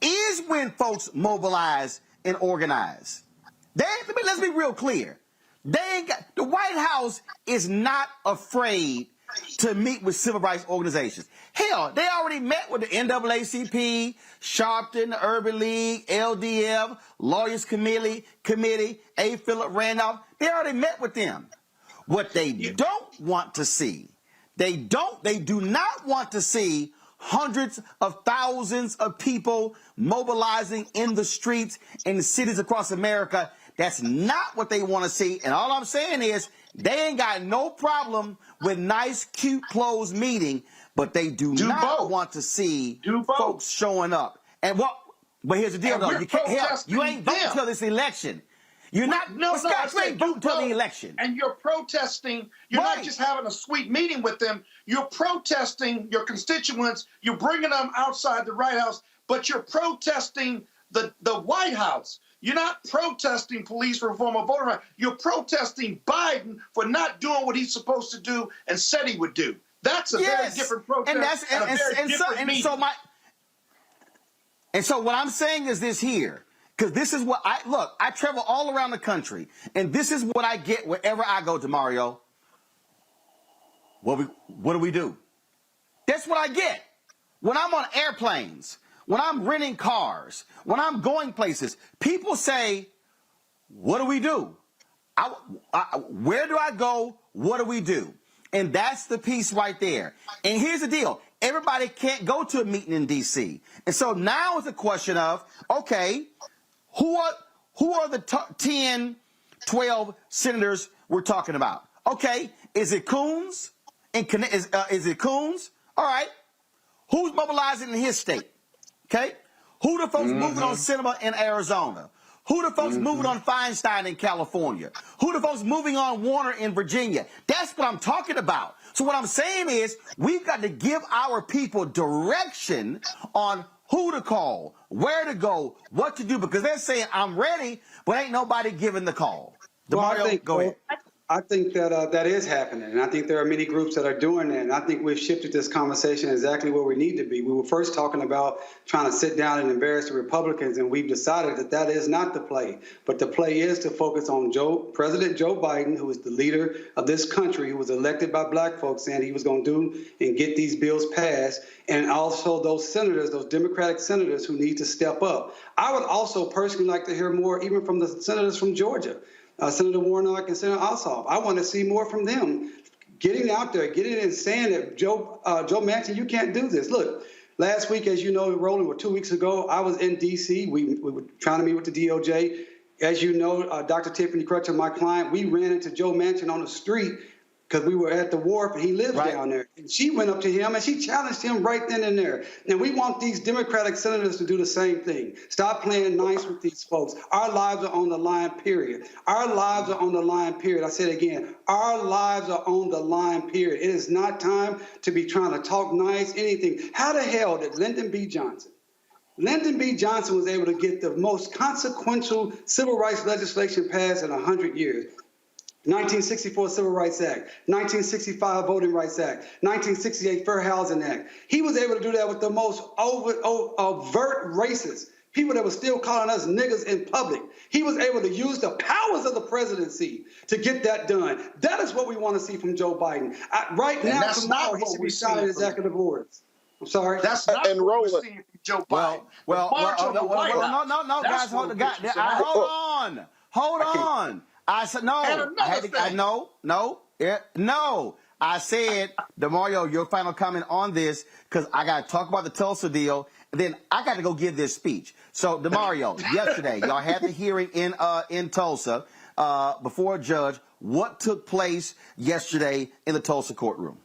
is when folks mobilize and organize. Let's be real clear. The White House is not afraid to meet with civil rights organizations. Hell, they already met with the NAACP, Sharpton, the Urban League, LDF, Lawyers Committee, A. Philip Randolph. They already met with them. What they don't want to see, they do not want to see hundreds of thousands of people mobilizing in the streets in the cities across America. That's not what they want to see. And all I'm saying is they ain't got no problem with nice, cute clothes meeting, but they do not want to see folks showing up. But here's the deal, though. You ain't voting until this election. You're not. You ain't voting until the election. And you're protesting. You're not just having a sweet meeting with them. You're protesting your constituents. You're bringing them outside the White House, but you're protesting the White House. You're not protesting police reform or voter rights. You're protesting Biden for not doing what he's supposed to do and said he would do. That's a very different protest and a very different meeting. So what I'm saying is this here, because this is what I travel all around the country, and this is what I get wherever I go, DeMario. What do we do? That's what I get. When I'm on airplanes, when I'm renting cars, when I'm going places, people say, what do we do? Where do I go? What do we do? And that's the piece right there. And here's the deal. Everybody can't go to a meeting in D.C. And so now it's a question of, okay, who are the 10, 12 senators we're talking about? Okay, is it Coons? Is it Coons? All right. Who's mobilizing in his state? Okay? Who the folks moving on Cinema in Arizona? Who the folks moving on Feinstein in California? Who the folks moving on Warner in Virginia? That's what I'm talking about. So what I'm saying is we've got to give our people direction on who to call, where to go, what to do, because they're saying, I'm ready, but ain't nobody giving the call. DeMario, go ahead. I think that that is happening, and I think there are many groups that are doing that. And I think we've shifted this conversation exactly where we need to be. We were first talking about trying to sit down and embarrass the Republicans, and we've decided that that is not the play. But the play is to focus on President Joe Biden, who is the leader of this country, who was elected by black folks, saying he was going to do and get these bills passed, and also those senators, those Democratic senators who need to step up. I would also personally like to hear more even from the senators from Georgia. Senator Warnock and Senator Ossoff. I want to see more from them, getting out there, getting in and saying that Joe Manchin, you can't do this. Look, last week, as you know, Roland, or 2 weeks ago, I was in D.C. We were trying to meet with the DOJ. As you know, Dr. Tiffany Crutcher, my client, we ran into Joe Manchin on the street because we were at the wharf and he lives down there. And she went up to him and she challenged him right then and there. And we want these Democratic senators to do the same thing. Stop playing nice with these folks. Our lives are on the line, period. Our lives are on the line, period. I said again, our lives are on the line, period. It is not time to be trying to talk nice, anything. How the hell did Lyndon B. Johnson was able to get the most consequential civil rights legislation passed in 100 years? 1964 Civil Rights Act, 1965 Voting Rights Act, 1968 Fair Housing Act. He was able to do that with the most overt racist people that were still calling us niggas in public. He was able to use the powers of the presidency to get that done. That is what we want to see from Joe Biden. Right now, tomorrow, he should be signing executive orders. I'm sorry. That's not what we're seeing from Joe Biden. No, guys, hold on. I said no. I said, DeMario, your final comment on this, because I got to talk about the Tulsa deal, and then I got to go give this speech. So, DeMario, yesterday, y'all had the hearing in Tulsa before a judge. What took place yesterday in the Tulsa courtroom?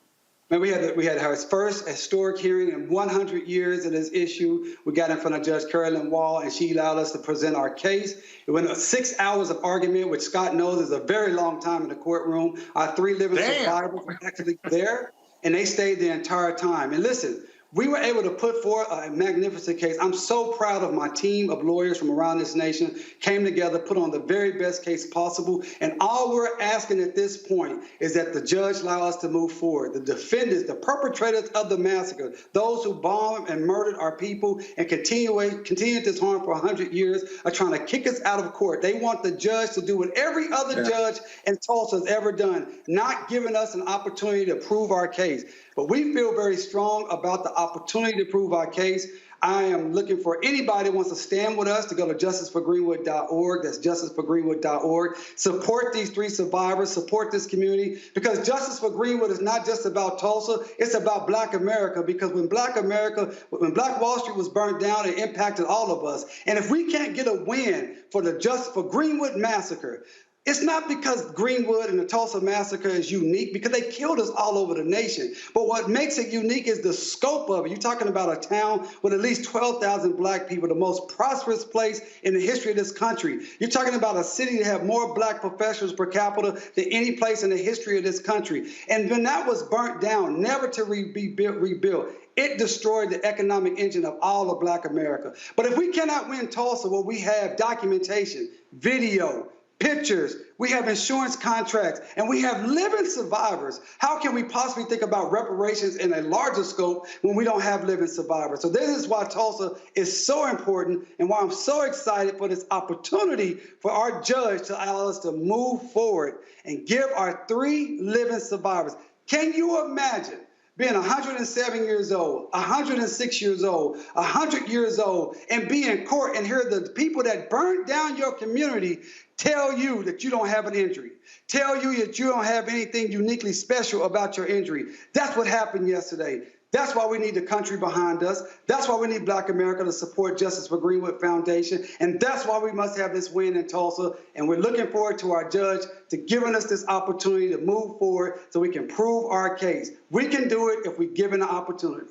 And we had our first historic hearing in 100 years of this issue. We got in front of Judge Carolyn Wall, and she allowed us to present our case. It went 6 hours of argument, which Scott knows is a very long time in the courtroom. Our 3 living survivors were actually there, and they stayed the entire time. And listen, we were able to put forth a magnificent case. I'm so proud of my team of lawyers from around this nation, came together, put on the very best case possible. And all we're asking at this point is that the judge allow us to move forward. The defendants, the perpetrators of the massacre, those who bombed and murdered our people and continued this harm for 100 years are trying to kick us out of court. They want the judge to do what every other judge in Tulsa has ever done, not giving us an opportunity to prove our case. But we feel very strong about the opportunity to prove our case. I am looking for anybody who wants to stand with us to go to justiceforgreenwood.org. That's justiceforgreenwood.org. Support these 3 survivors. Support this community. Because Justice for Greenwood is not just about Tulsa. It's about Black America. Because when Black Wall Street was burned down, it impacted all of us. And if we can't get a win for the Justice for Greenwood massacre, it's not because Greenwood and the Tulsa massacre is unique, because they killed us all over the nation. But what makes it unique is the scope of it. You're talking about a town with at least 12,000 Black people, the most prosperous place in the history of this country. You're talking about a city that had more Black professionals per capita than any place in the history of this country. And when that was burnt down, never to be rebuilt, it destroyed the economic engine of all of Black America. But if we cannot win Tulsa, where we have documentation, video, pictures, we have insurance contracts, and we have living survivors, how can we possibly think about reparations in a larger scope when we don't have living survivors? So this is why Tulsa is so important and why I'm so excited for this opportunity for our judge to allow us to move forward and give our 3 living survivors. Can you imagine being 107 years old, 106 years old, 100 years old, and be in court and hear the people that burned down your community tell you that you don't have an injury, tell you that you don't have anything uniquely special about your injury? That's what happened yesterday. That's why we need the country behind us. That's why we need Black America to support Justice for Greenwood Foundation. And that's why we must have this win in Tulsa. And we're looking forward to our judge to giving us this opportunity to move forward so we can prove our case. We can do it if we're given the opportunity.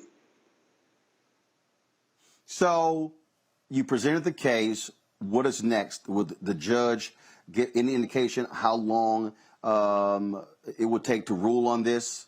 So you presented the case. What is next? Would the judge get any indication how long it would take to rule on this?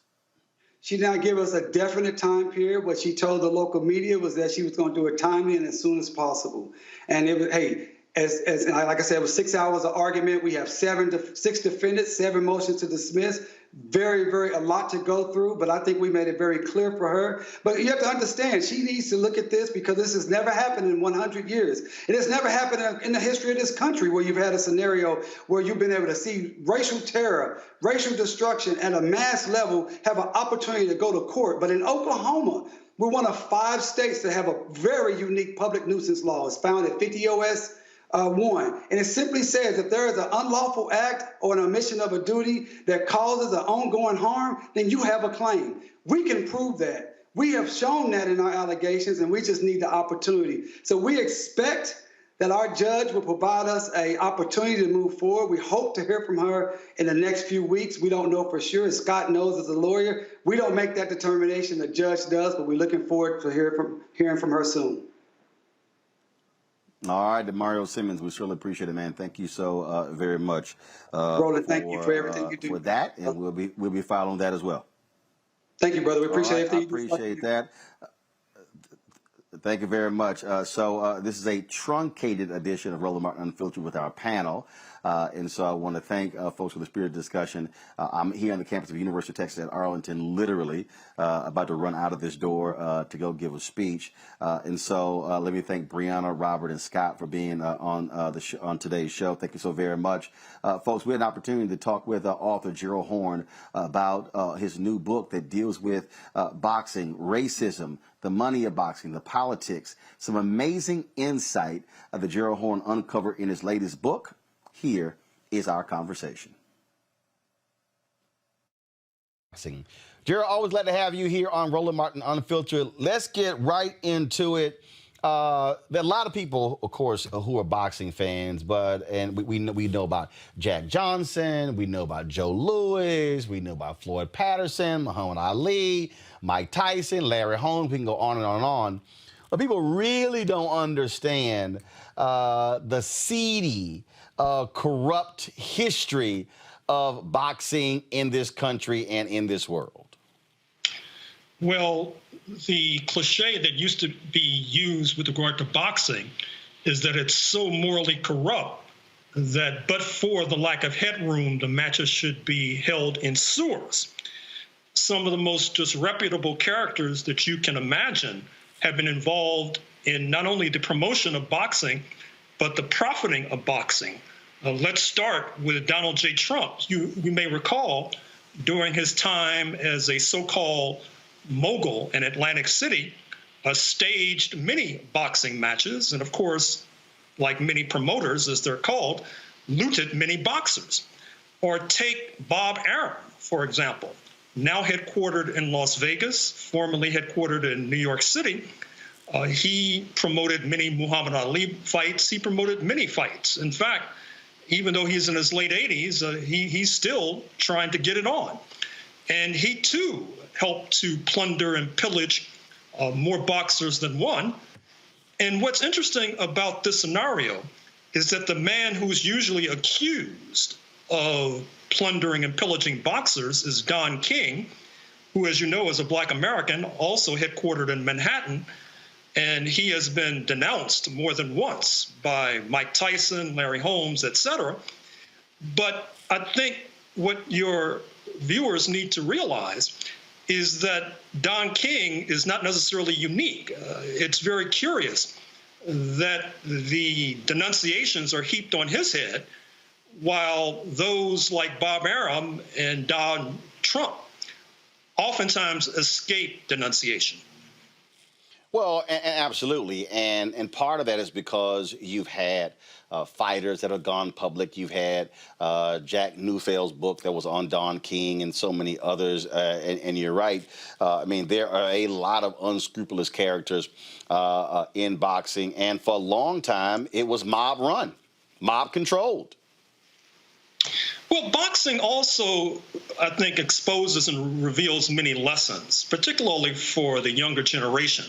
She did not give us a definite time period. What she told the local media was that she was going to do it timely and as soon as possible. And it was, hey, like I said, it was 6 hours of argument. We have 6 defendants, 7 motions to dismiss. Very, very a lot to go through, but I think we made it very clear for her. But you have to understand, she needs to look at this because this has never happened in 100 years. It has never happened in the history of this country where you've had a scenario where you've been able to see racial terror, racial destruction at a mass level have an opportunity to go to court. But in Oklahoma, we're one of 5 states that have a very unique public nuisance law. It's found at 50 OS 1. And it simply says if there is an unlawful act or an omission of a duty that causes an ongoing harm, then you have a claim. We can prove that. We have shown that in our allegations, and we just need the opportunity. So we expect that our judge will provide us an opportunity to move forward. We hope to hear from her in the next few weeks. We don't know for sure. As Scott knows as a lawyer, we don't make that determination. The judge does, but we're looking forward to hearing from her soon. All right, Mario Simmons, we certainly appreciate it, man. Thank you so very much. Roland, thank you for everything you do. For that, and we'll be following that as well. Thank you, brother. We appreciate everything you do. I appreciate that. Thank you very much. So this is a truncated edition of Roland Martin Unfiltered with our panel. And so I want to thank folks for the spirited discussion. I'm here on the campus of University of Texas at Arlington, literally about to run out of this door to go give a speech. And so let me thank Brianna, Robert, and Scott for being on today's show. Thank you so very much. Folks, we had an opportunity to talk with author Gerald Horne about his new book that deals with boxing, racism, the money of boxing, the politics, some amazing insight that Gerald Horne uncovered in his latest book. Here is our conversation. Gerald, always glad to have you here on Roland Martin Unfiltered. Let's get right into it. There are a lot of people, of course, who are boxing fans, and we know about Jack Johnson, we know about Joe Louis, we know about Floyd Patterson, Muhammad Ali, Mike Tyson, Larry Holmes. We can go on and on and on. But people really don't understand the seedy, corrupt history of boxing in this country and in this world. Well, the cliche that used to be used with regard to boxing is that it's so morally corrupt that but for the lack of headroom, the matches should be held in sewers. Some of the most disreputable characters that you can imagine have been involved in not only the promotion of boxing, but the profiting of boxing. Let's start with Donald J. Trump. You may recall during his time as a so-called mogul in Atlantic City, staged many boxing matches, and of course, like many promoters, as they're called, looted many boxers. Or take Bob Arum, for example, now headquartered in Las Vegas, formerly headquartered in New York City. He promoted many Muhammad Ali fights. He promoted many fights. In fact, even though he's in his late 80s, he's still trying to get it on. And he, too, helped to plunder and pillage more boxers than one. And what's interesting about this scenario is that the man who's usually accused of plundering and pillaging boxers is Don King, who, as you know, is a Black American, also headquartered in Manhattan. And he has been denounced more than once by Mike Tyson, Larry Holmes, et cetera. But I think what your viewers need to realize is that Don King is not necessarily unique. It's very curious that the denunciations are heaped on his head, while those like Bob Arum and Donald Trump oftentimes escape denunciation. Well, absolutely. And part of that is because you've had fighters that have gone public. You've had Jack Neufeld's book that was on Don King and so many others. And you're right. I mean, there are a lot of unscrupulous characters in boxing. And for a long time, it was mob run, mob controlled. Well, boxing also, I think, exposes and reveals many lessons, particularly for the younger generation.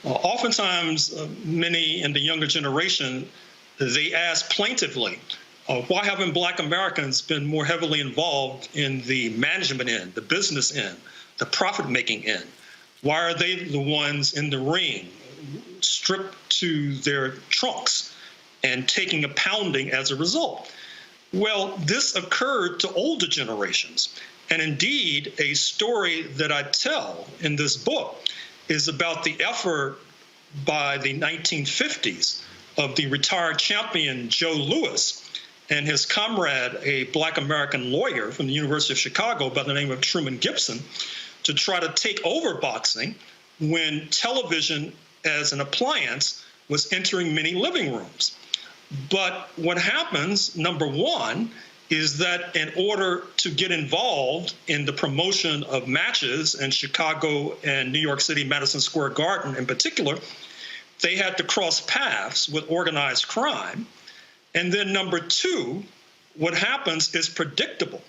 Oftentimes, many in the younger generation, they ask plaintively, why haven't Black Americans been more heavily involved in the management end, the business end, the profit-making end? Why are they the ones in the ring, stripped to their trunks and taking a pounding as a result. Well, this occurred to older generations. And indeed, a story that I tell in this book is about the effort by the 1950s of the retired champion Joe Louis and his comrade, a Black American lawyer from the University of Chicago by the name of Truman Gibson, to try to take over boxing when television as an appliance was entering many living rooms. But what happens, number one, is that in order to get involved in the promotion of matches in Chicago and New York City, Madison Square Garden in particular, they had to cross paths with organized crime. And then number two, what happens is predictable,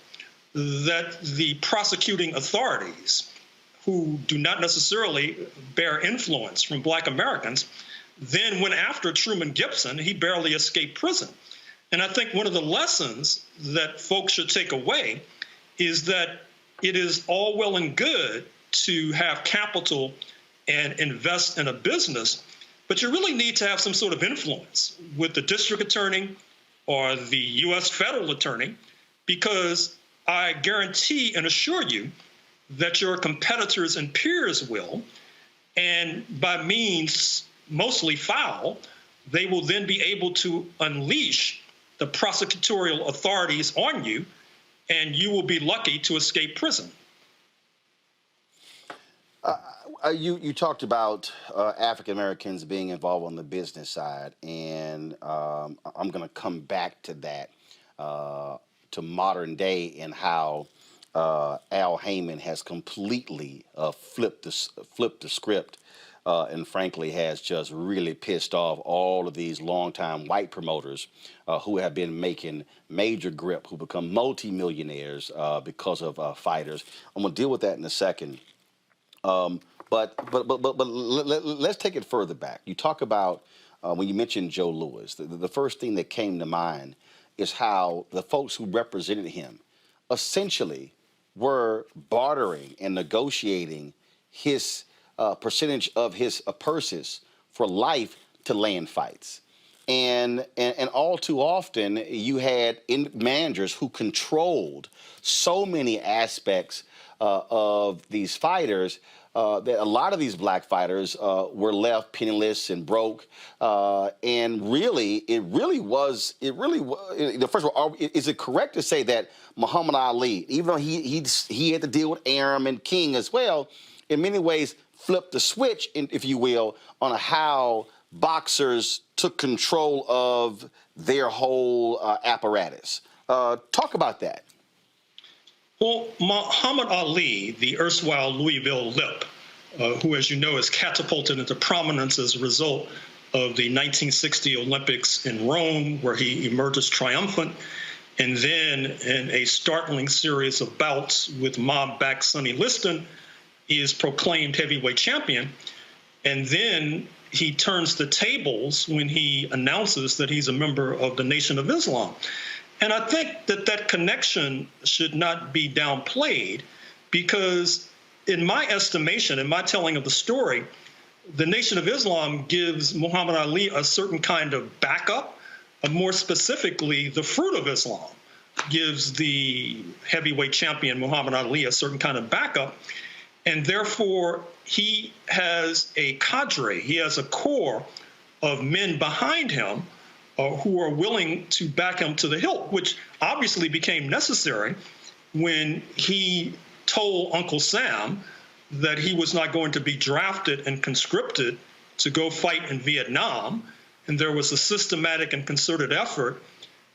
that the prosecuting authorities, who do not necessarily bear influence from Black Americans, then went after Truman Gibson. He barely escaped prison. And I think one of the lessons that folks should take away is that it is all well and good to have capital and invest in a business, but you really need to have some sort of influence with the district attorney or the U.S. federal attorney, because I guarantee and assure you that your competitors and peers will, and by means mostly foul, they will then be able to unleash the prosecutorial authorities on you, and you will be lucky to escape prison. You talked about African Americans being involved on the business side, and I'm going to come back to that, to modern day, and how Al Heyman has completely flipped the script, and frankly has just really pissed off all of these longtime white promoters who have been making major grip, who become multimillionaires because of fighters. I'm going to deal with that in a second. But let's take it further back. You talk about, when you mentioned Joe Louis, the first thing that came to mind is how the folks who represented him essentially were bartering and negotiating his percentage of his purses for life to land fights. And all too often, you had managers who controlled so many aspects of these fighters that a lot of these black fighters were left penniless and broke. And really, first of all, is it correct to say that Muhammad Ali, even though he had to deal with Arum and King as well, in many ways flipped the switch, if you will, on how boxers took control of their whole apparatus? Talk about that. Well, Muhammad Ali, the erstwhile Louisville Lip, who, as you know, is catapulted into prominence as a result of the 1960 Olympics in Rome, where he emerges triumphant, and then in a startling series of bouts with mob-backed Sonny Liston, he is proclaimed heavyweight champion. And then he turns the tables when he announces that he's a member of the Nation of Islam. And I think that connection should not be downplayed, because in my estimation, in my telling of the story, the Nation of Islam gives Muhammad Ali a certain kind of backup, more specifically, the Fruit of Islam gives the heavyweight champion Muhammad Ali a certain kind of backup. And therefore, he has a cadre, he has a core of men behind him who are willing to back him to the hilt, which obviously became necessary when he told Uncle Sam that he was not going to be drafted and conscripted to go fight in Vietnam. And there was a systematic and concerted effort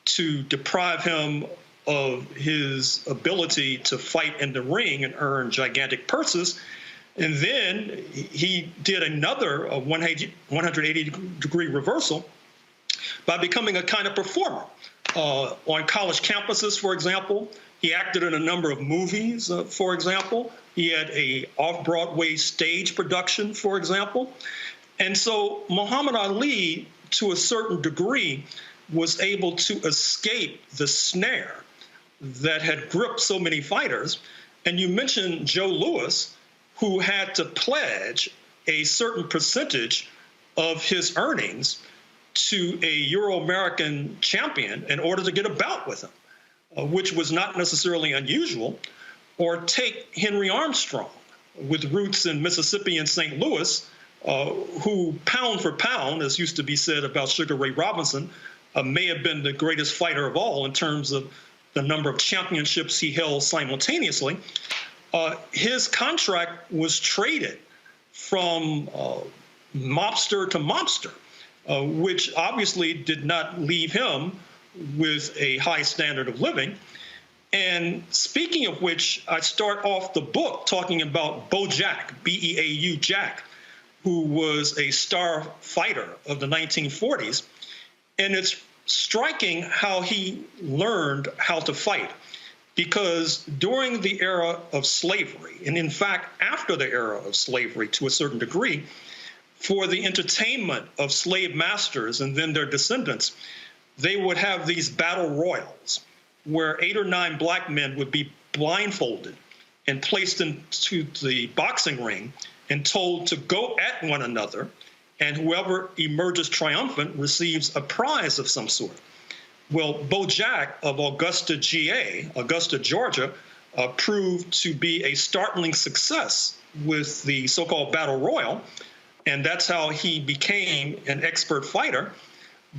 to deprive him of his ability to fight in the ring and earn gigantic purses. And then he did another 180-degree reversal by becoming a kind of performer. On college campuses, for example, he acted in a number of movies, for example. He had a off-Broadway stage production, for example. And so Muhammad Ali, to a certain degree, was able to escape the snare that had gripped so many fighters. And you mentioned Joe Louis, who had to pledge a certain percentage of his earnings to a Euro-American champion in order to get a bout with him, which was not necessarily unusual. Or take Henry Armstrong, with roots in Mississippi and St. Louis, who pound for pound, as used to be said about Sugar Ray Robinson, may have been the greatest fighter of all in terms of the number of championships he held simultaneously. His contract was traded from mobster to mobster, which obviously did not leave him with a high standard of living. And speaking of which, I start off the book talking about Bo Jack, B-E-A-U Jack, who was a star fighter of the 1940s. And it's striking how he learned how to fight, because during the era of slavery, and in fact, after the era of slavery to a certain degree, for the entertainment of slave masters and then their descendants, they would have these battle royals, where 8 or 9 black men would be blindfolded and placed into the boxing ring and told to go at one another, and whoever emerges triumphant receives a prize of some sort. Well, Bo Jack of Augusta, Georgia, proved to be a startling success with the so-called battle royal, and that's how he became an expert fighter.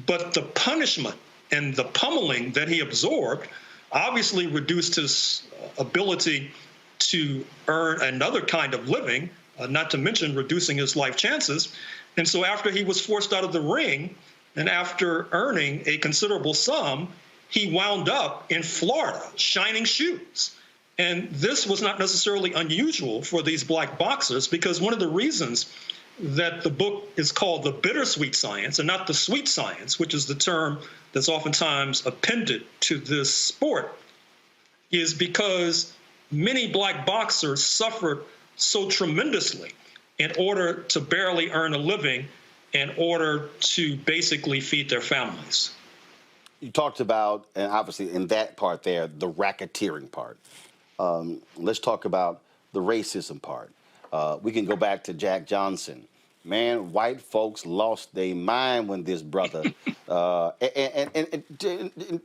But the punishment and the pummeling that he absorbed obviously reduced his ability to earn another kind of living, not to mention reducing his life chances. And so after he was forced out of the ring, and after earning a considerable sum, he wound up in Florida, shining shoes. And this was not necessarily unusual for these black boxers, because one of the reasons that the book is called The Bittersweet Science and not The Sweet Science, which is the term that's oftentimes appended to this sport, is because many black boxers suffered so tremendously in order to barely earn a living, in order to basically feed their families. You talked about, and obviously in that part there, the racketeering part. Let's talk about the racism part. We can go back to Jack Johnson. Man, white folks lost their mind when this brother, and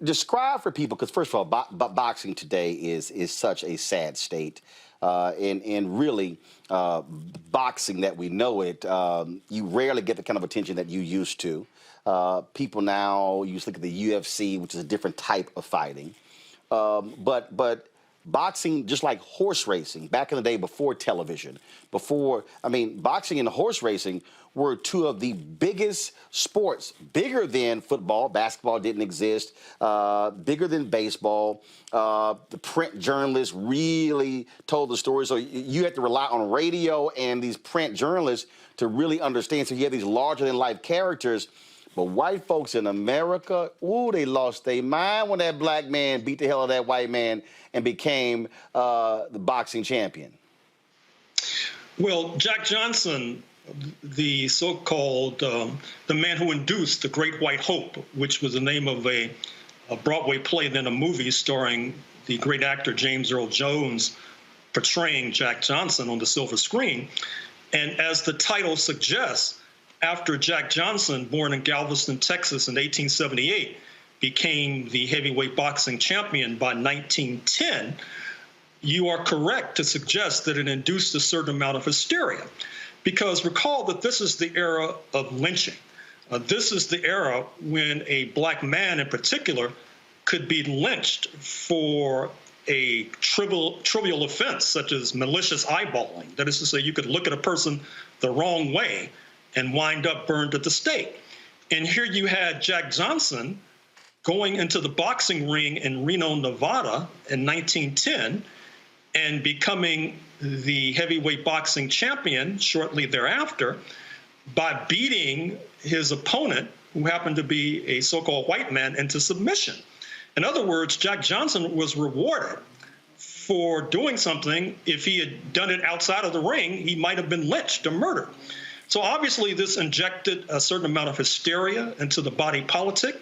describe for people, because first of all, boxing today is such a sad state. And really, boxing that we know it, you rarely get the kind of attention that you used to. People now used to look at the UFC, which is a different type of fighting. But boxing, just like horse racing, back in the day before television, boxing and horse racing were two of the biggest sports, bigger than football. Basketball didn't exist, bigger than baseball. The print journalists really told the story. So you had to rely on radio and these print journalists to really understand. So you have these larger than life characters. But white folks in America, ooh, they lost their mind when that black man beat the hell out of that white man and became the boxing champion. Well, Jack Johnson, the so-called, the man who induced the Great White Hope, which was the name of a Broadway play, then a movie starring the great actor James Earl Jones portraying Jack Johnson on the silver screen. And as the title suggests, after Jack Johnson, born in Galveston, Texas in 1878, became the heavyweight boxing champion by 1910, you are correct to suggest that it induced a certain amount of hysteria. Because recall that this is the era of lynching. This is the era when a black man in particular could be lynched for a trivial offense, such as malicious eyeballing. That is to say, you could look at a person the wrong way and wind up burned at the stake. And here you had Jack Johnson going into the boxing ring in Reno, Nevada in 1910 and becoming the heavyweight boxing champion shortly thereafter by beating his opponent, who happened to be a so-called white man, into submission. In other words, Jack Johnson was rewarded for doing something. If he had done it outside of the ring, he might have been lynched or murdered. So obviously this injected a certain amount of hysteria into the body politic.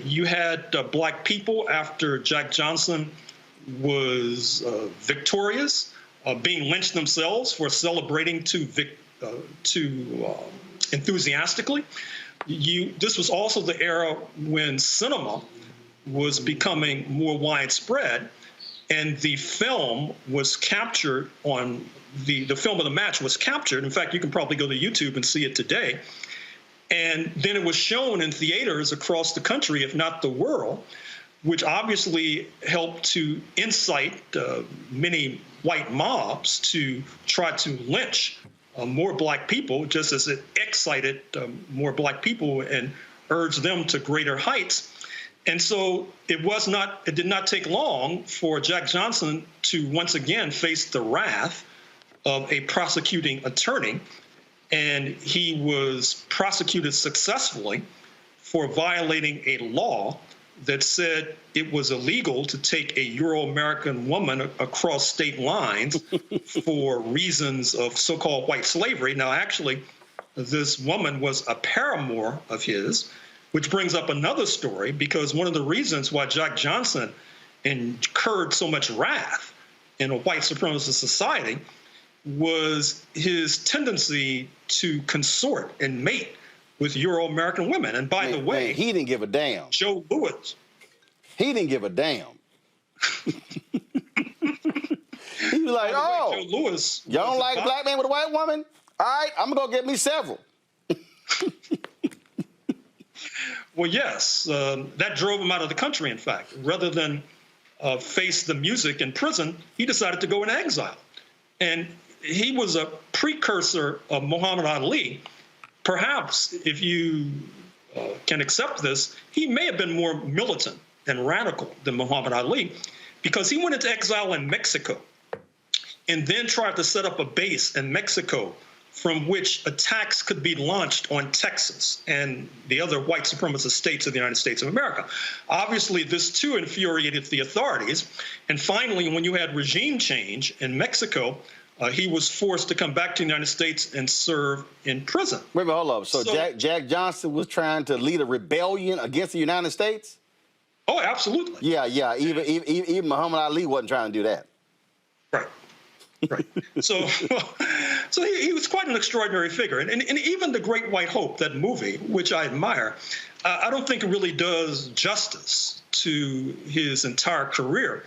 You had black people, after Jack Johnson was victorious, being lynched themselves for celebrating to enthusiastically. This was also the era when cinema was becoming more widespread, and the film was captured on the film of the match was captured. In fact, you can probably go to YouTube and see it today. And then it was shown in theaters across the country, if not the world, which obviously helped to incite many white mobs to try to lynch more black people, just as it excited more black people and urged them to greater heights. And so it did not take long for Jack Johnson to once again face the wrath of a prosecuting attorney. And he was prosecuted successfully for violating a law that said it was illegal to take a Euro-American woman across state lines for reasons of so-called white slavery. Now, actually, this woman was a paramour of his, which brings up another story, because one of the reasons why Jack Johnson incurred so much wrath in a white supremacist society was his tendency to consort and mate with Euro-American women. And by the way, he didn't give a damn. Joe Lewis. He didn't give a damn. He was like, oh, Joe Lewis, y'all don't like a black man with a white woman? All right, I'm going to go get me several. Well, yes, that drove him out of the country, in fact. Rather than face the music in prison, he decided to go into exile. And he was a precursor of Muhammad Ali. Perhaps, if you can accept this, he may have been more militant and radical than Muhammad Ali, because he went into exile in Mexico and then tried to set up a base in Mexico from which attacks could be launched on Texas and the other white supremacist states of the United States of America. Obviously, this too infuriated the authorities. And finally, when you had regime change in Mexico, he was forced to come back to the United States and serve in prison. Wait a minute, hold up. So Jack Johnson was trying to lead a rebellion against the United States? Oh, absolutely. Yeah. Even Muhammad Ali wasn't trying to do that. Right. So he was quite an extraordinary figure. And even The Great White Hope, that movie, which I admire, I don't think it really does justice to his entire career.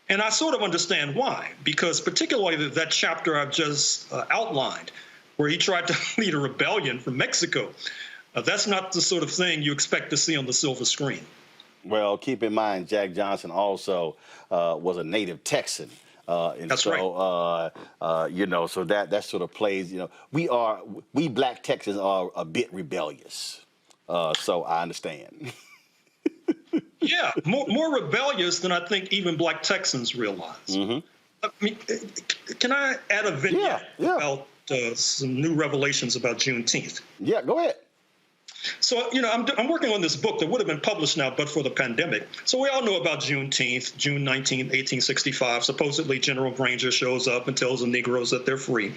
And I sort of understand why, because particularly that chapter I've just outlined, where he tried to lead a rebellion from Mexico, that's not the sort of thing you expect to see on the silver screen. Well, keep in mind, Jack Johnson also was a native Texan. And that's so, right. So that sort of plays, we black Texans are a bit rebellious. So I understand. Yeah, more rebellious than I think even black Texans realize. Mm-hmm. I mean, can I add a vignette about some new revelations about Juneteenth? Yeah, go ahead. So, I'm working on this book that would have been published now but for the pandemic. So we all know about Juneteenth, June 19, 1865. Supposedly General Granger shows up and tells the Negroes that they're free.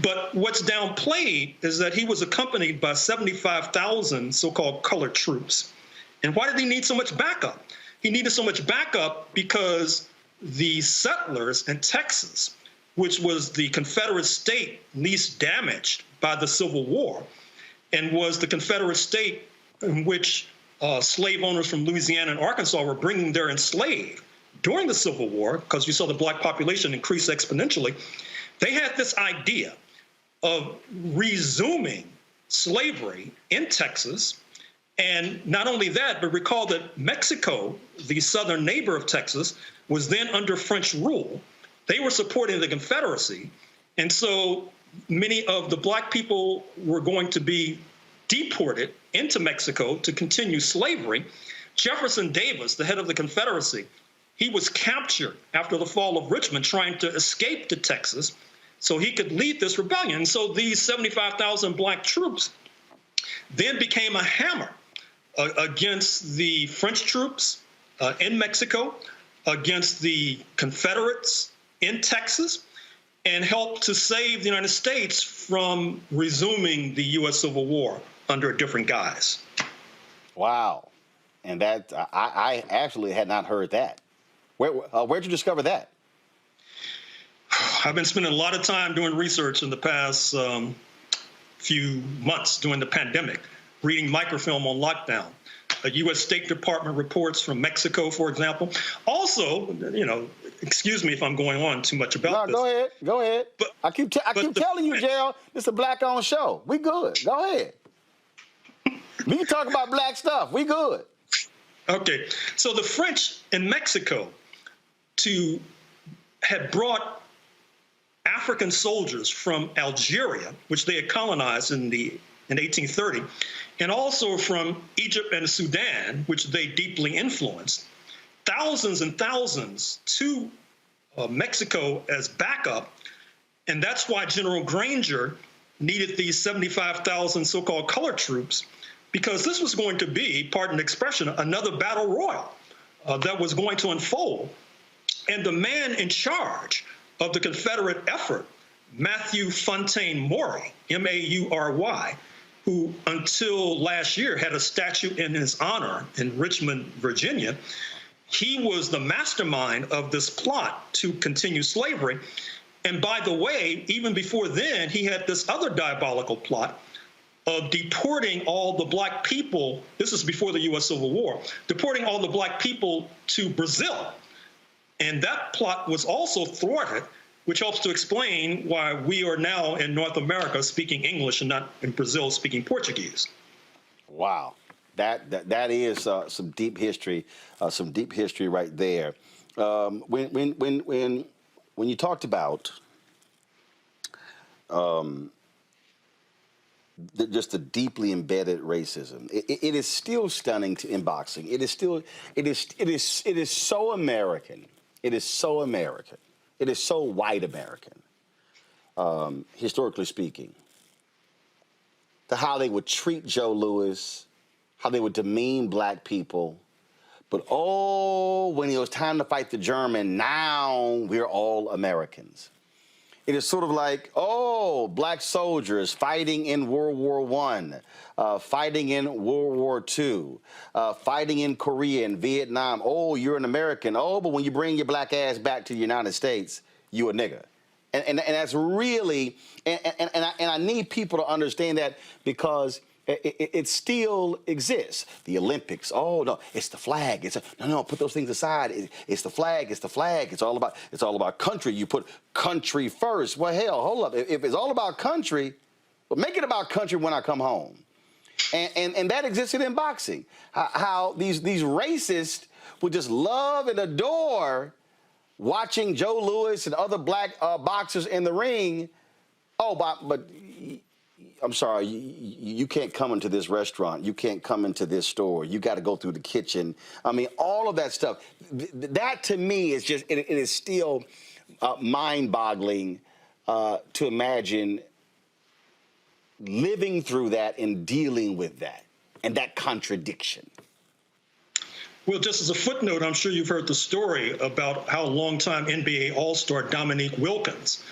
But what's downplayed is that he was accompanied by 75,000 so-called colored troops. And why did he need so much backup? He needed so much backup because the settlers in Texas, which was the Confederate state least damaged by the Civil War, and was the Confederate state in which slave owners from Louisiana and Arkansas were bringing their enslaved during the Civil War, because you saw the black population increase exponentially. They had this idea of resuming slavery in Texas. And not only that, but recall that Mexico, the southern neighbor of Texas, was then under French rule. They were supporting the Confederacy. And so many of the black people were going to be deported into Mexico to continue slavery. Jefferson Davis, the head of the Confederacy, he was captured after the fall of Richmond trying to escape to Texas so he could lead this rebellion. And so these 75,000 black troops then became a hammer against the French troops in Mexico, against the Confederates in Texas, and helped to save the United States from resuming the U.S. Civil War under a different guise. Wow. And that I actually had not heard that. Where'd you discover that? I've been spending a lot of time doing research in the past few months during the pandemic, reading microfilm on lockdown. U.S. State Department reports from Mexico, for example. Also, excuse me if I'm going on too much about this. No, go ahead. But, I keep telling you, Gerald, this is a black-owned show. We good. Go ahead. We can talk about black stuff. We good. Okay, so the French in Mexico had brought African soldiers from Algeria, which they had colonized in 1830, and also from Egypt and Sudan, which they deeply influenced, thousands and thousands to Mexico as backup. And that's why General Granger needed these 75,000 so-called colored troops, because this was going to be, pardon the expression, another battle royal that was going to unfold. And the man in charge of the Confederate effort, Matthew Fontaine Maury, M-A-U-R-Y, who until last year had a statue in his honor in Richmond, Virginia, he was the mastermind of this plot to continue slavery. And by the way, even before then, he had this other diabolical plot of deporting all the black people. This is before the U.S. Civil War, deporting all the black people to Brazil. And that plot was also thwarted, which helps to explain why we are now in North America speaking English and not in Brazil speaking Portuguese. Wow, that is some deep history right there. When you talked about just the deeply embedded racism, it is still stunning in boxing. It is so American. It is so American. It is so white American, historically speaking, to how they would treat Joe Louis, how they would demean black people. But when it was time to fight the German, now we're all Americans. It is sort of like, black soldiers fighting in World War I, fighting in World War II, fighting in Korea and Vietnam. You're an American. But when you bring your black ass back to the United States, you a nigga. And that's really, and I need people to understand that, because it still exists. The Olympics. No, it's the flag. No, put those things aside. It's the flag. It's the flag. It's all about country. You put country first. Well, hell, hold up. If it's all about country, well, make it about country when I come home. And that existed in boxing. How these racists would just love and adore watching Joe Louis and other black boxers in the ring. But I'm sorry, you can't come into this restaurant. You can't come into this store. You got to go through the kitchen. I mean, all of that stuff. That to me is just, it is still mind-boggling to imagine living through that and dealing with that and that contradiction. Well, just as a footnote, I'm sure you've heard the story about how longtime NBA All-Star Dominique Wilkins,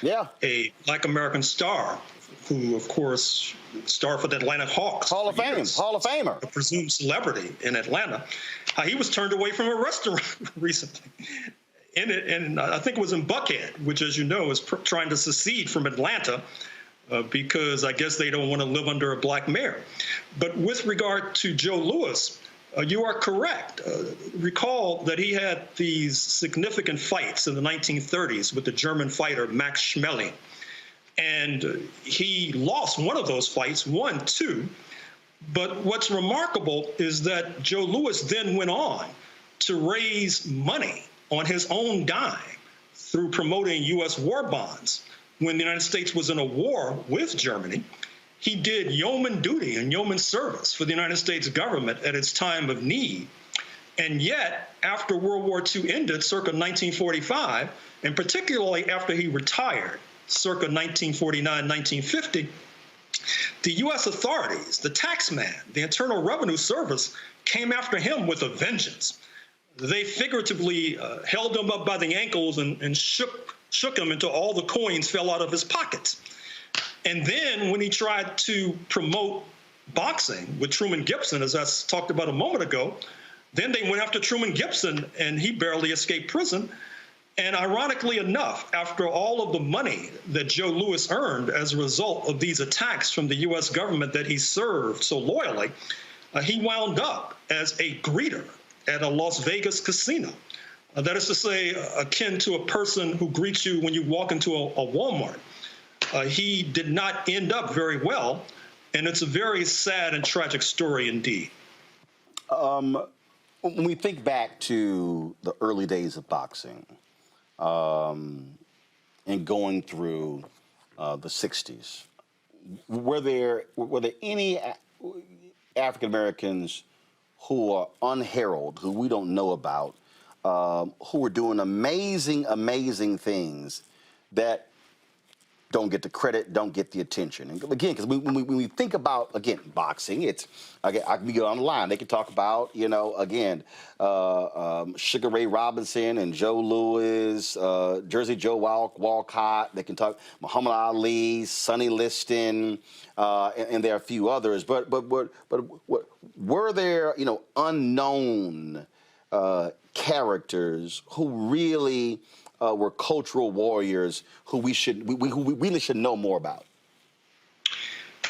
a Black American star, who, of course, star for the Atlanta Hawks. Hall of Famer. A presumed celebrity in Atlanta. He was turned away from a restaurant recently. And I think it was in Buckhead, which, as you know, is trying to secede from Atlanta because I guess they don't want to live under a black mayor. But with regard to Joe Louis, you are correct. Recall that he had these significant fights in the 1930s with the German fighter Max Schmeling. And he lost one of those fights, 1-2. But what's remarkable is that Joe Louis then went on to raise money on his own dime through promoting U.S. war bonds. When the United States was in a war with Germany, he did yeoman duty and yeoman service for the United States government at its time of need. And yet, after World War II ended, circa 1945, and particularly after he retired, circa 1949, 1950, the U.S. authorities, the tax man, the Internal Revenue Service, came after him with a vengeance. They figuratively held him up by the ankles and shook him until all the coins fell out of his pockets. And then when he tried to promote boxing with Truman Gibson, as I talked about a moment ago, then they went after Truman Gibson, and he barely escaped prison. And ironically enough, after all of the money that Joe Louis earned as a result of these attacks from the U.S. government that he served so loyally, he wound up as a greeter at a Las Vegas casino. That is to say, akin to a person who greets you when you walk into a Walmart. He did not end up very well, and it's a very sad and tragic story indeed. When we think back to the early days of boxing and going through the 60s, were there any African Americans who are unheralded, who we don't know about, who are doing amazing things that don't get the credit, don't get the attention? And again, because when we think about, again, boxing, it's, again, I can go on the line. They can talk about, again, Sugar Ray Robinson and Joe Louis, Jersey Joe Walcott. They can talk Muhammad Ali, Sonny Liston, and there are a few others. But were there, unknown characters who really were cultural warriors who we really should know more about?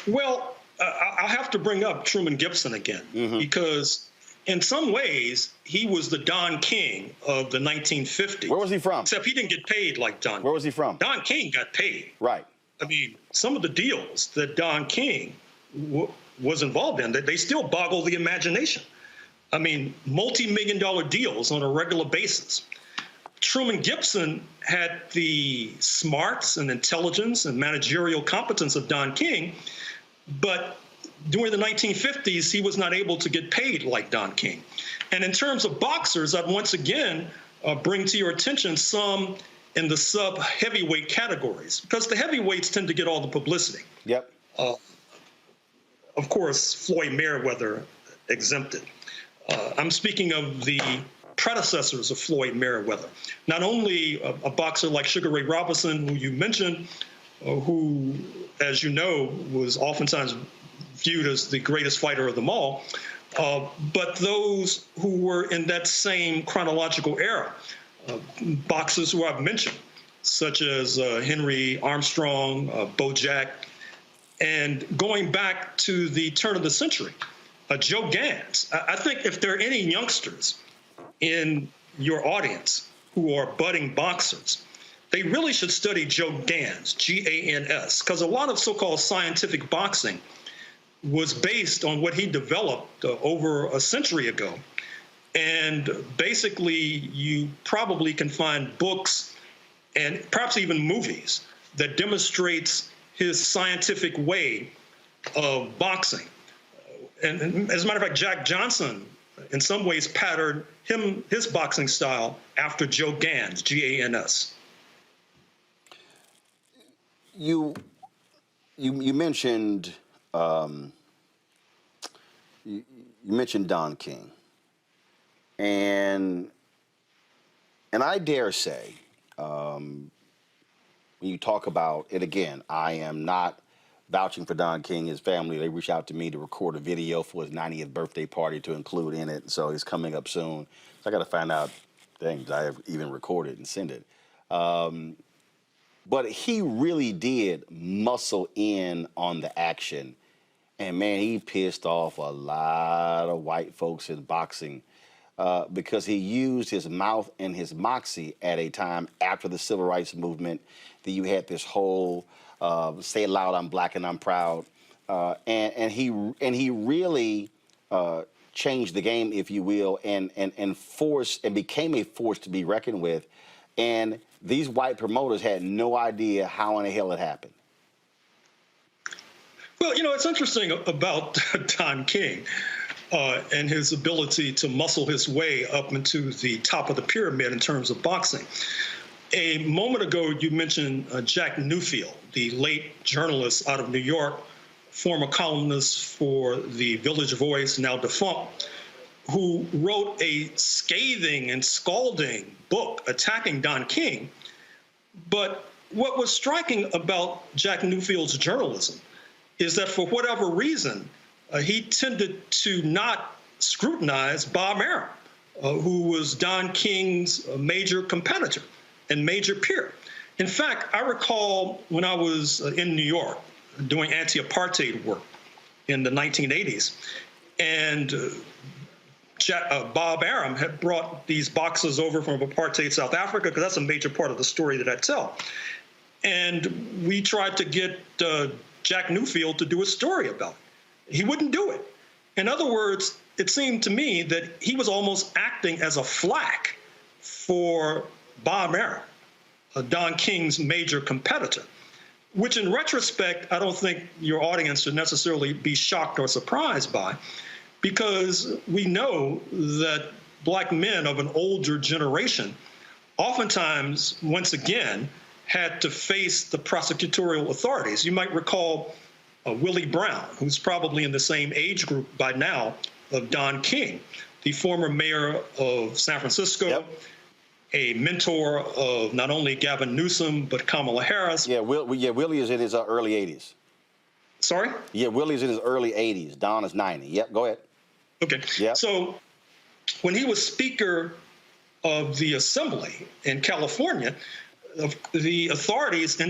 Well, I'll have to bring up Truman Gibson again, because in some ways he was the Don King of the 1950s. Where was he from? Except he didn't get paid like Don. Where was he from? Don King got paid. Right. I mean, some of the deals that Don King was involved in, they still boggle the imagination. I mean, multi-million-dollar deals on a regular basis. Truman Gibson had the smarts and intelligence and managerial competence of Don King, but during the 1950s, he was not able to get paid like Don King. And in terms of boxers, I'd once again bring to your attention some in the sub-heavyweight categories, because the heavyweights tend to get all the publicity. Yep. Of course, Floyd Mayweather exempted. I'm speaking of the predecessors of Floyd Mayweather. Not only a boxer like Sugar Ray Robinson, who you mentioned, who, as you know, was oftentimes viewed as the greatest fighter of them all, but those who were in that same chronological era, boxers who I've mentioned, such as Henry Armstrong, Bo Jack, and going back to the turn of the century, Joe Gans. I think if there are any youngsters in your audience who are budding boxers, they really should study Joe Gans, G-A-N-S, because a lot of so-called scientific boxing was based on what he developed over a century ago. And basically, you probably can find books and perhaps even movies that demonstrates his scientific way of boxing. And as a matter of fact, Jack Johnson, in some ways, patterned his boxing style after Joe Gans, G-A-N-S. You mentioned you mentioned Don King, and I dare say, when you talk about it again, I am not vouching for Don King. His family, they reached out to me to record a video for his 90th birthday party to include in it. So it's coming up soon. So I got to find out things I have even recorded and send it. But he really did muscle in on the action. And man, he pissed off a lot of white folks in boxing because he used his mouth and his moxie at a time after the civil rights movement that you had this whole say it loud, I'm black and I'm proud. And he really changed the game, if you will, and became a force to be reckoned with. And these white promoters had no idea how in the hell it happened. Well, it's interesting about Don King and his ability to muscle his way up into the top of the pyramid in terms of boxing. A moment ago, you mentioned Jack Newfield, the late journalist out of New York, former columnist for the Village Voice, now defunct, who wrote a scathing and scalding book attacking Don King. But what was striking about Jack Newfield's journalism is that for whatever reason, he tended to not scrutinize Bob Arum, who was Don King's major competitor. and major peer. In fact, I recall when I was in New York doing anti-apartheid work in the 1980s, and Bob Arum had brought these boxes over from apartheid South Africa, because that's a major part of the story that I tell. And we tried to get Jack Newfield to do a story about it. He wouldn't do it. In other words, it seemed to me that he was almost acting as a flack for Bob Arum, Don King's major competitor, which in retrospect, I don't think your audience should necessarily be shocked or surprised by, because we know that black men of an older generation oftentimes, once again, had to face the prosecutorial authorities. You might recall Willie Brown, who's probably in the same age group by now of Don King, the former mayor of San Francisco, Yep. a mentor of not only Gavin Newsom, but Kamala Harris. Yeah, Willie is in his early 80s. Sorry? Yeah, Willie's in his early 80s. Don is 90. Yep, go ahead. Okay. Yep. So when he was Speaker of the Assembly in California, the authorities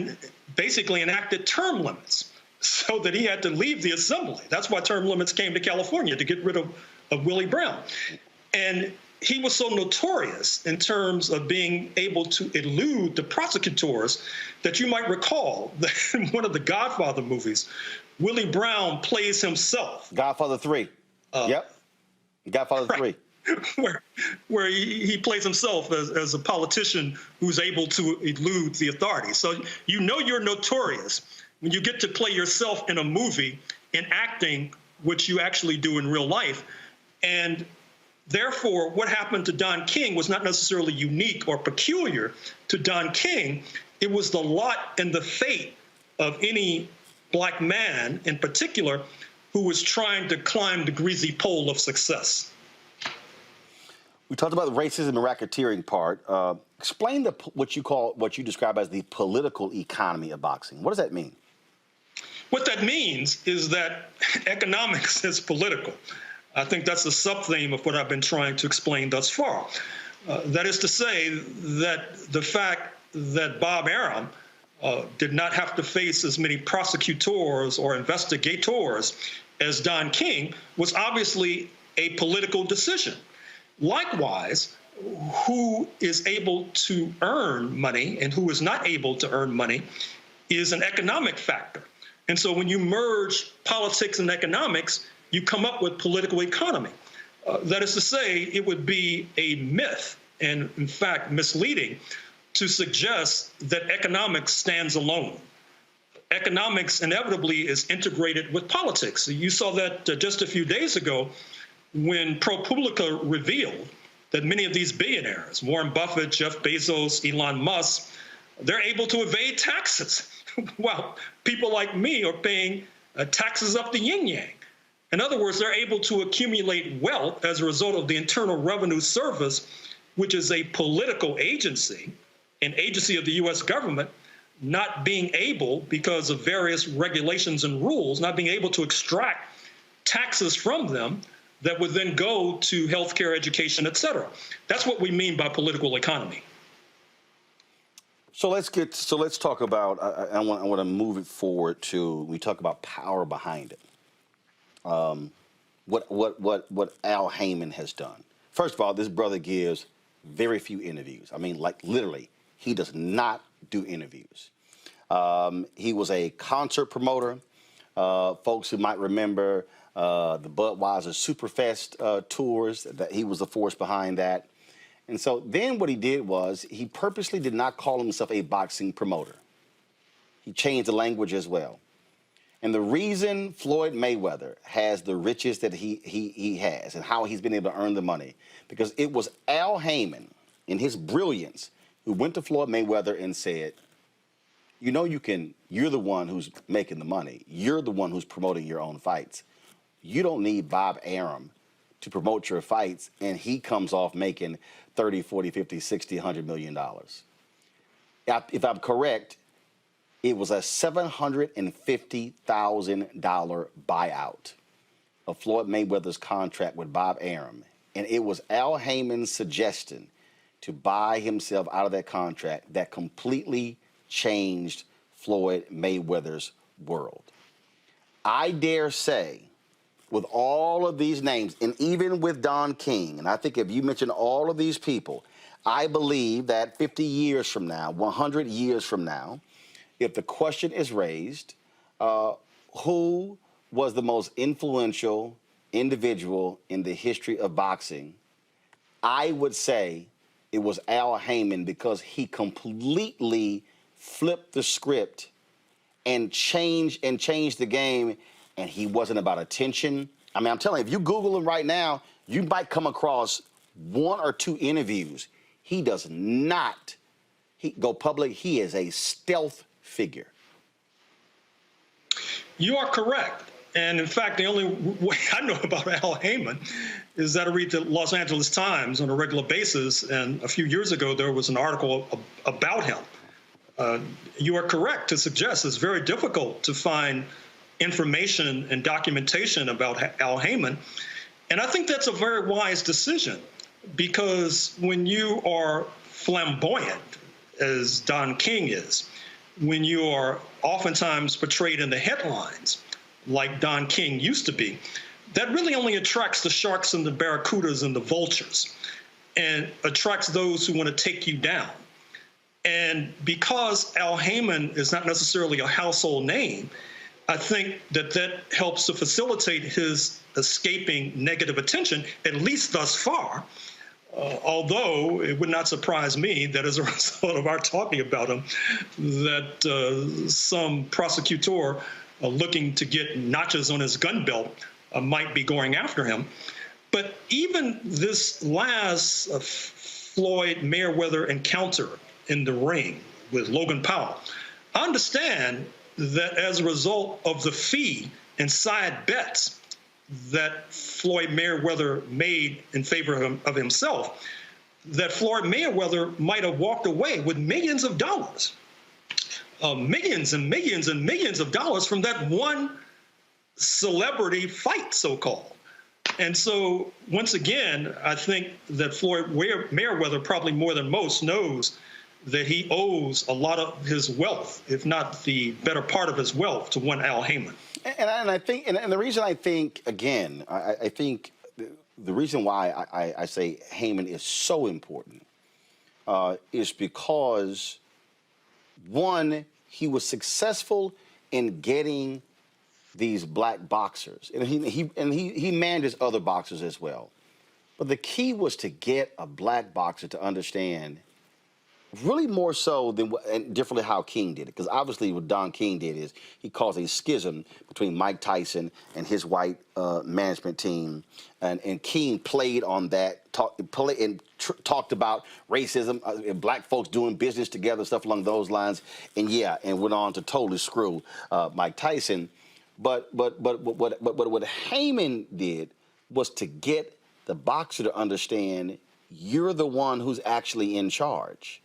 basically enacted term limits so that he had to leave the Assembly. That's why term limits came to California, to get rid of Willie Brown. And he was so notorious in terms of being able to elude the prosecutors that you might recall that in one of the Godfather movies, Willie Brown plays himself. Godfather 3. Yep. Godfather Right. 3. where he plays himself as a politician who's able to elude the authorities. So you know you're notorious when you get to play yourself in a movie and acting, which you actually do in real life. And therefore, what happened to Don King was not necessarily unique or peculiar to Don King. It was the lot and the fate of any black man in particular who was trying to climb the greasy pole of success. We talked about the racism and racketeering part. Explain what you describe as the political economy of boxing. What does that mean? What that means is that economics is political. I think that's the sub-theme of what I've been trying to explain thus far. That is to say that the fact that Bob Arum did not have to face as many prosecutors or investigators as Don King was obviously a political decision. Likewise, who is able to earn money and who is not able to earn money is an economic factor. And so when you merge politics and economics, you come up with political economy. That is to say, it would be a myth and, in fact, misleading to suggest that economics stands alone. Economics inevitably is integrated with politics. You saw that just a few days ago when ProPublica revealed that many of these billionaires, Warren Buffett, Jeff Bezos, Elon Musk, they're able to evade taxes, while people like me are paying taxes up the yin-yang. In other words, they're able to accumulate wealth as a result of the Internal Revenue Service, which is a political agency, an agency of the U.S. government, not being able, because of various regulations and rules, not being able to extract taxes from them that would then go to healthcare, education, et cetera. That's what we mean by political economy. So let's talk about. I want to move it forward to. We talk about power behind it. What Al Heyman has done. First of all, this brother gives very few interviews. I mean, like literally, he does not do interviews. He was a concert promoter. Folks who might remember the Budweiser Superfest tours, that he was the force behind that. And so then what he did was he purposely did not call himself a boxing promoter. He changed the language as well. And the reason Floyd Mayweather has the riches that he has and how he's been able to earn the money, because it was Al Heyman, in his brilliance, who went to Floyd Mayweather and said, you know, you're the one who's making the money. You're the one who's promoting your own fights. You don't need Bob Arum to promote your fights, and he comes off making 30, 40, 50, 60, $100 million. If I'm correct, it was a $750,000 buyout of Floyd Mayweather's contract with Bob Arum. And it was Al Heyman's suggestion to buy himself out of that contract that completely changed Floyd Mayweather's world. I dare say, with all of these names, and even with Don King, and I think if you mention all of these people, I believe that 50 years from now, 100 years from now, if the question is raised, who was the most influential individual in the history of boxing, I would say it was Al Heyman, because he completely flipped the script and changed the game, and he wasn't about attention. I mean, I'm telling you, if you Google him right now, you might come across one or two interviews. He does not go public. He is a stealth figure. You are correct. And in fact, the only way I know about Al Heyman is that I read the Los Angeles Times on a regular basis. And a few years ago, there was an article about him. You are correct to suggest it's very difficult to find information and documentation about Al Heyman. And I think that's a very wise decision, because when you are flamboyant, as Don King is, when you are oftentimes portrayed in the headlines, like Don King used to be, that really only attracts the sharks and the barracudas and the vultures, and attracts those who want to take you down. And because Al Heyman is not necessarily a household name, I think that helps to facilitate his escaping negative attention, at least thus far. Although it would not surprise me that as a result of our talking about him, that some prosecutor looking to get notches on his gun belt might be going after him. But even this last Floyd Mayweather encounter in the ring with Logan Paul, I understand that as a result of the fee and side bets that Floyd Mayweather made in favor of himself, that Floyd Mayweather might have walked away with millions of dollars, millions and millions and millions of dollars from that one celebrity fight, so-called. And so, once again, I think that Floyd Mayweather, probably more than most, knows that he owes a lot of his wealth, if not the better part of his wealth, to one Al Heyman. And I think, and the reason I think, again, I think the reason why I say Heyman is so important is because, one, he was successful in getting these black boxers, and he manages other boxers as well. But the key was to get a black boxer to understand, really more so than and differently how King did it, because obviously what Don King did is he caused a schism between Mike Tyson and his white management team, and King played on that, talked about racism, and black folks doing business together, stuff along those lines, and went on to totally screw Mike Tyson. But what Heyman did was to get the boxer to understand, you're the one who's actually in charge.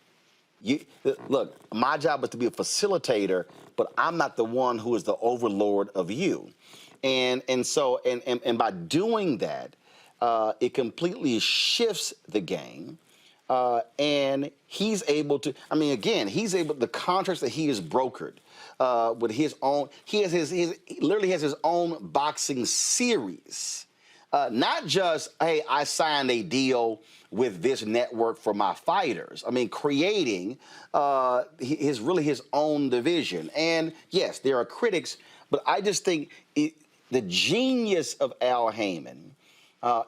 Look, my job is to be a facilitator, but I'm not the one who is the overlord of you. And so by doing that, it completely shifts the game. And he's able to, I mean, again, the contracts that he has brokered with his own, he literally has his own boxing series. Not just, hey, I signed a deal with this network for my fighters. I mean, creating his own division. And yes, there are critics, but I just think the genius of Al Heyman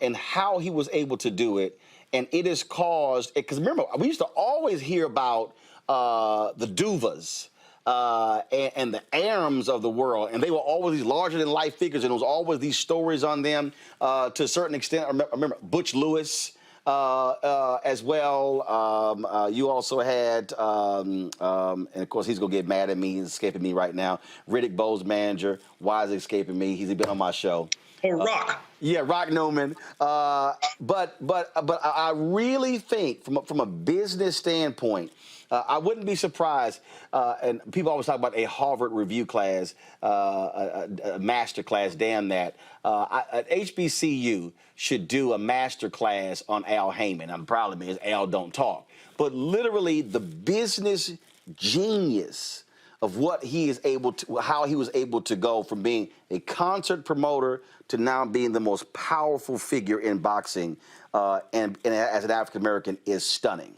and how he was able to do it, and it has caused, because remember, we used to always hear about the Duvas and the Arams of the world, and they were always these larger-than-life figures, and there was always these stories on them to a certain extent. I remember Butch Lewis as well. You also had, and of course he's going to get mad at me, he's escaping me right now, Riddick Bowe's manager. Why is he escaping me? He's been on my show. Oh, Rock. Yeah, Rock Newman. But I really think from a business standpoint, I wouldn't be surprised. And people always talk about a Harvard review class, a master class. Damn that. HBCU should do a master class on Al Heyman. The problem is Al don't talk, but literally the business genius of what he is able to, how he was able to go from being a concert promoter to now being the most powerful figure in boxing, and as an African American, is stunning.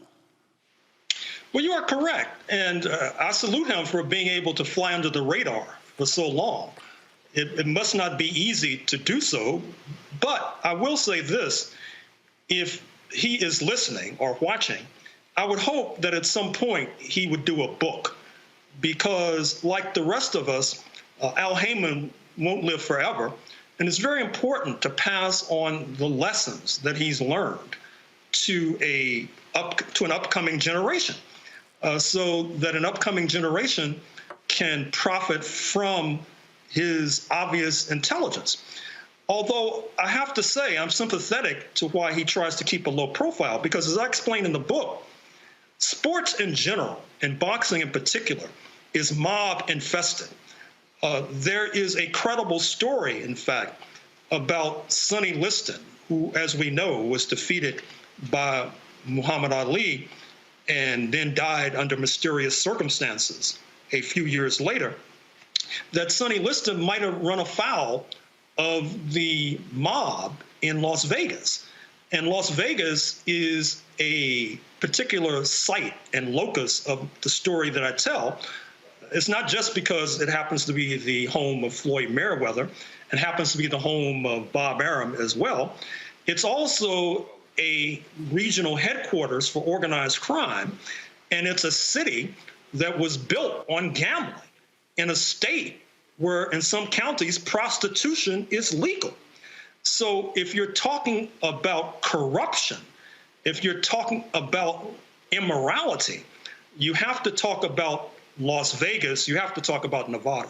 Well, you are correct, and I salute him for being able to fly under the radar for so long. It must not be easy to do so, but I will say this: if he is listening or watching, I would hope that at some point he would do a book. Because like the rest of us, Al Heyman won't live forever. And it's very important to pass on the lessons that he's learned to an upcoming generation, so that an upcoming generation can profit from his obvious intelligence. Although I have to say I'm sympathetic to why he tries to keep a low profile, because as I explained in the book, sports in general, and boxing in particular, is mob infested. There is a credible story, in fact, about Sonny Liston, who, as we know, was defeated by Muhammad Ali and then died under mysterious circumstances a few years later, that Sonny Liston might have run afoul of the mob in Las Vegas. And Las Vegas is a particular site and locus of the story that I tell. It's not just because it happens to be the home of Floyd Mayweather and happens to be the home of Bob Arum as well. It's also a regional headquarters for organized crime, and it's a city that was built on gambling in a state where in some counties prostitution is legal. So if you're talking about corruption, if you're talking about immorality, you have to talk about Las Vegas, you have to talk about Nevada.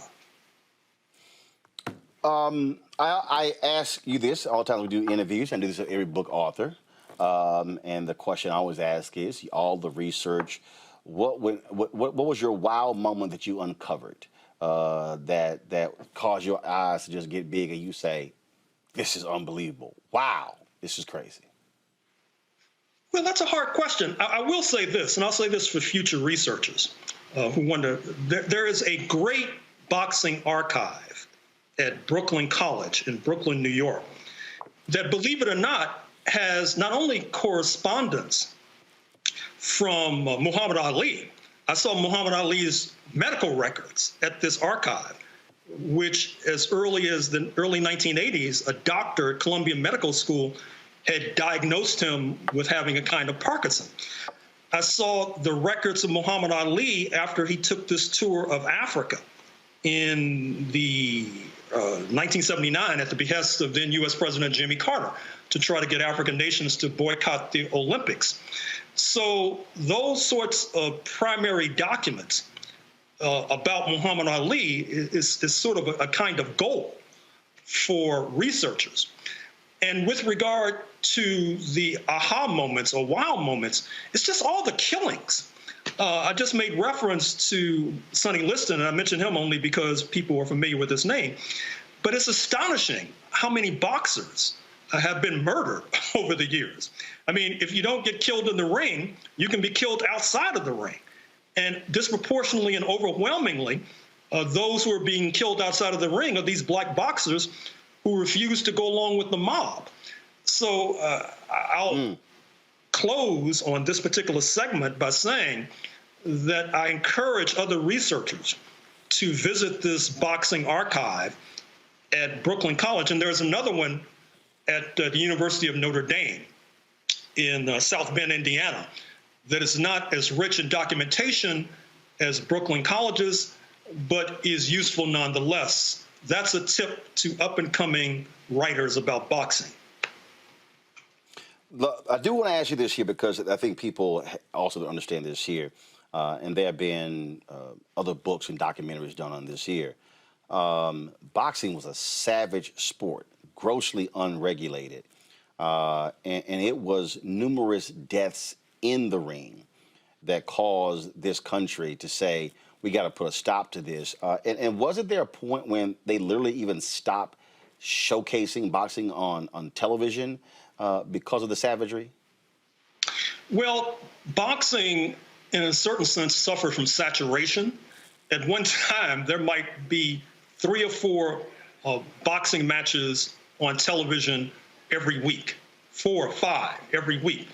I ask you this all the time we do interviews, and I do this with every book author. And the question I always ask is, all the research, what was your wow moment that you uncovered that caused your eyes to just get big and you say, this is unbelievable. Wow, this is crazy. Well, that's a hard question. I will say this, and I'll say this for future researchers who wonder. There is a great boxing archive at Brooklyn College in Brooklyn, New York, that, believe it or not, has not only correspondence from Muhammad Ali. I saw Muhammad Ali's medical records at this archive, which as early as the early 1980s, a doctor at Columbia Medical School had diagnosed him with having a kind of Parkinson. I saw the records of Muhammad Ali after he took this tour of Africa in the 1979 at the behest of then U.S. President Jimmy Carter to try to get African nations to boycott the Olympics. So those sorts of primary documents about Muhammad Ali is sort of a kind of goal for researchers. And with regard to the aha moments or wow moments, it's just all the killings. I just made reference to Sonny Liston, and I mentioned him only because people are familiar with his name. But it's astonishing how many boxers have been murdered over the years. I mean, if you don't get killed in the ring, you can be killed outside of the ring. And disproportionately and overwhelmingly, those who are being killed outside of the ring are these black boxers who refuse to go along with the mob. So I'll close on this particular segment by saying that I encourage other researchers to visit this boxing archive at Brooklyn College. And there's another one at the University of Notre Dame in South Bend, Indiana, that is not as rich in documentation as Brooklyn College's, but is useful nonetheless. That's a tip to up-and-coming writers about boxing. Look, I do want to ask you this here because I think people also don't understand this here, and there have been other books and documentaries done on this here. Boxing was a savage sport, grossly unregulated. And it was numerous deaths in the ring that caused this country to say, we got to put a stop to this. And wasn't there a point when they literally even stopped showcasing boxing on television because of the savagery? Well, boxing, in a certain sense, suffered from saturation. At one time, there might be 3 or 4 boxing matches on television every week, 4 or 5 every week.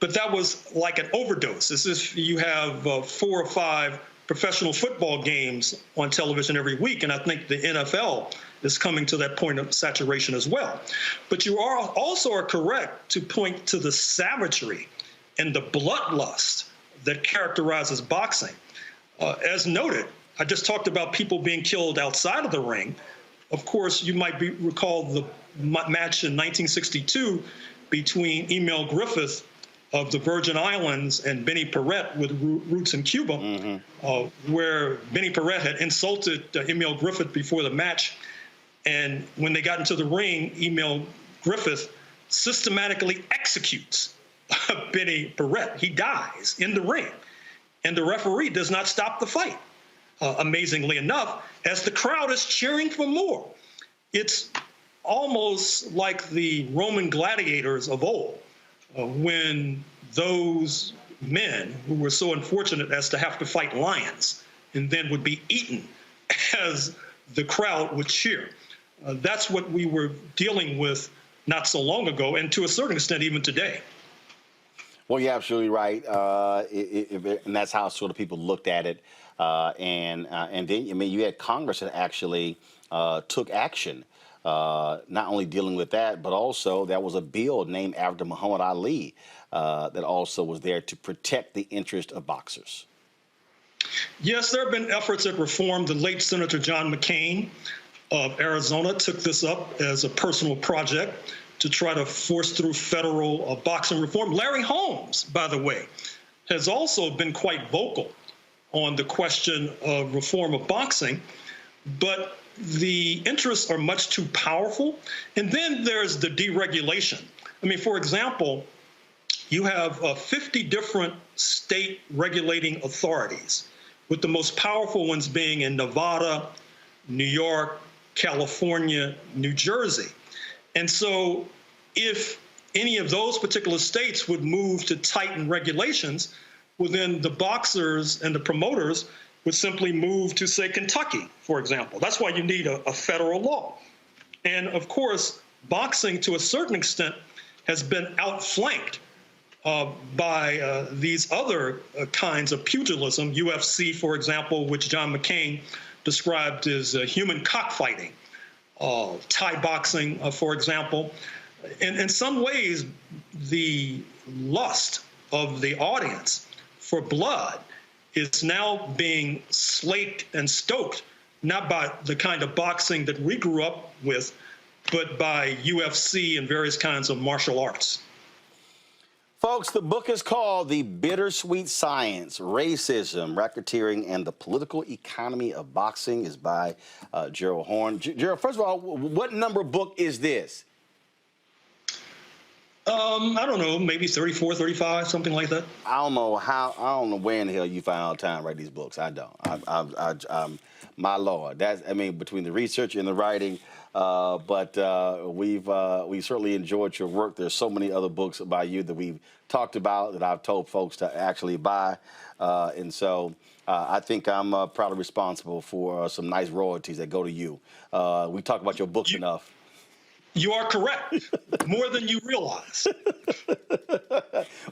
But that was like an overdose. It's as if you have 4 or 5 professional football games on television every week, and I think the NFL is coming to that point of saturation as well. But you are correct to point to the savagery and the bloodlust that characterizes boxing. As noted, I just talked about people being killed outside of the ring. Of course, you might recall the match in 1962 between Emil Griffith of the Virgin Islands and Benny Paret with roots in Cuba, where Benny Paret had insulted Emil Griffith before the match. And when they got into the ring, Emil Griffith systematically executes Benny Paret. He dies in the ring. And the referee does not stop the fight, amazingly enough, as the crowd is cheering for more. It's almost like the Roman gladiators of old, when those men who were so unfortunate as to have to fight lions and then would be eaten as the crowd would cheer. That's what we were dealing with not so long ago, and to a certain extent even today. Well, you're absolutely right, and that's how sort of people looked at it. And then, I mean, you had Congress that actually took action, not only dealing with that, but also there was a bill named after Muhammad Ali that also was there to protect the interest of boxers. Yes, there have been efforts at reform. The late Senator John McCain of Arizona took this up as a personal project to try to force through federal boxing reform. Larry Holmes, by the way, has also been quite vocal on the question of reform of boxing, but the interests are much too powerful. And then there's the deregulation. I mean, for example, you have 50 different state regulating authorities, with the most powerful ones being in Nevada, New York, California, New Jersey. And so if any of those particular states would move to tighten regulations, well, then the boxers and the promoters would simply move to, say, Kentucky, for example. That's why you need a federal law. And of course, boxing, to a certain extent, has been outflanked by these other kinds of pugilism, UFC, for example, which John McCain described as human cockfighting, Thai boxing, for example. In some ways, the lust of the audience for blood is now being slaked and stoked, not by the kind of boxing that we grew up with, but by UFC and various kinds of martial arts. Folks, the book is called The Bittersweet Science, Racism, Racketeering, and the Political Economy of Boxing. Is by Gerald Horne. Gerald, first of all, what number book is this? I don't know, maybe 34, 35, something like that. I don't know where in the hell you find all the time to write these books. I don't. My Lord, between the research and the writing, but we've certainly enjoyed your work. There's so many other books by you that we've talked about that I've told folks to actually buy, and so I think I'm probably responsible for some nice royalties that go to you. We talk about your books enough. You are correct, more than you realize.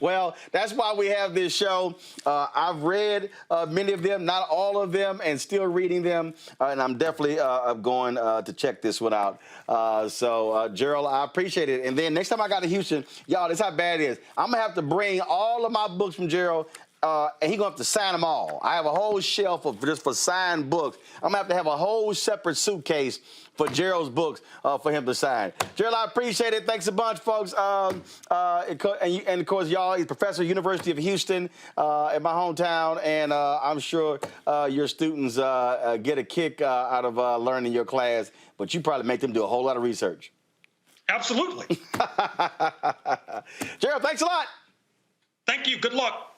Well, that's why we have this show. I've read many of them, not all of them, and still reading them. And I'm definitely going to check this one out. So, Gerald, I appreciate it. And then next time I got to Houston, y'all, this is how bad it is. I'm going to have to bring all of my books from Gerald. And he's going to have to sign them all. I have a whole shelf of just for signed books. I'm going to have a whole separate suitcase for Gerald's books for him to sign. Gerald, I appreciate it. Thanks a bunch, folks. And of course, y'all, he's professor at University of Houston in my hometown. And I'm sure your students get a kick out of learning your class. But you probably make them do a whole lot of research. Absolutely. Gerald, thanks a lot. Thank you. Good luck.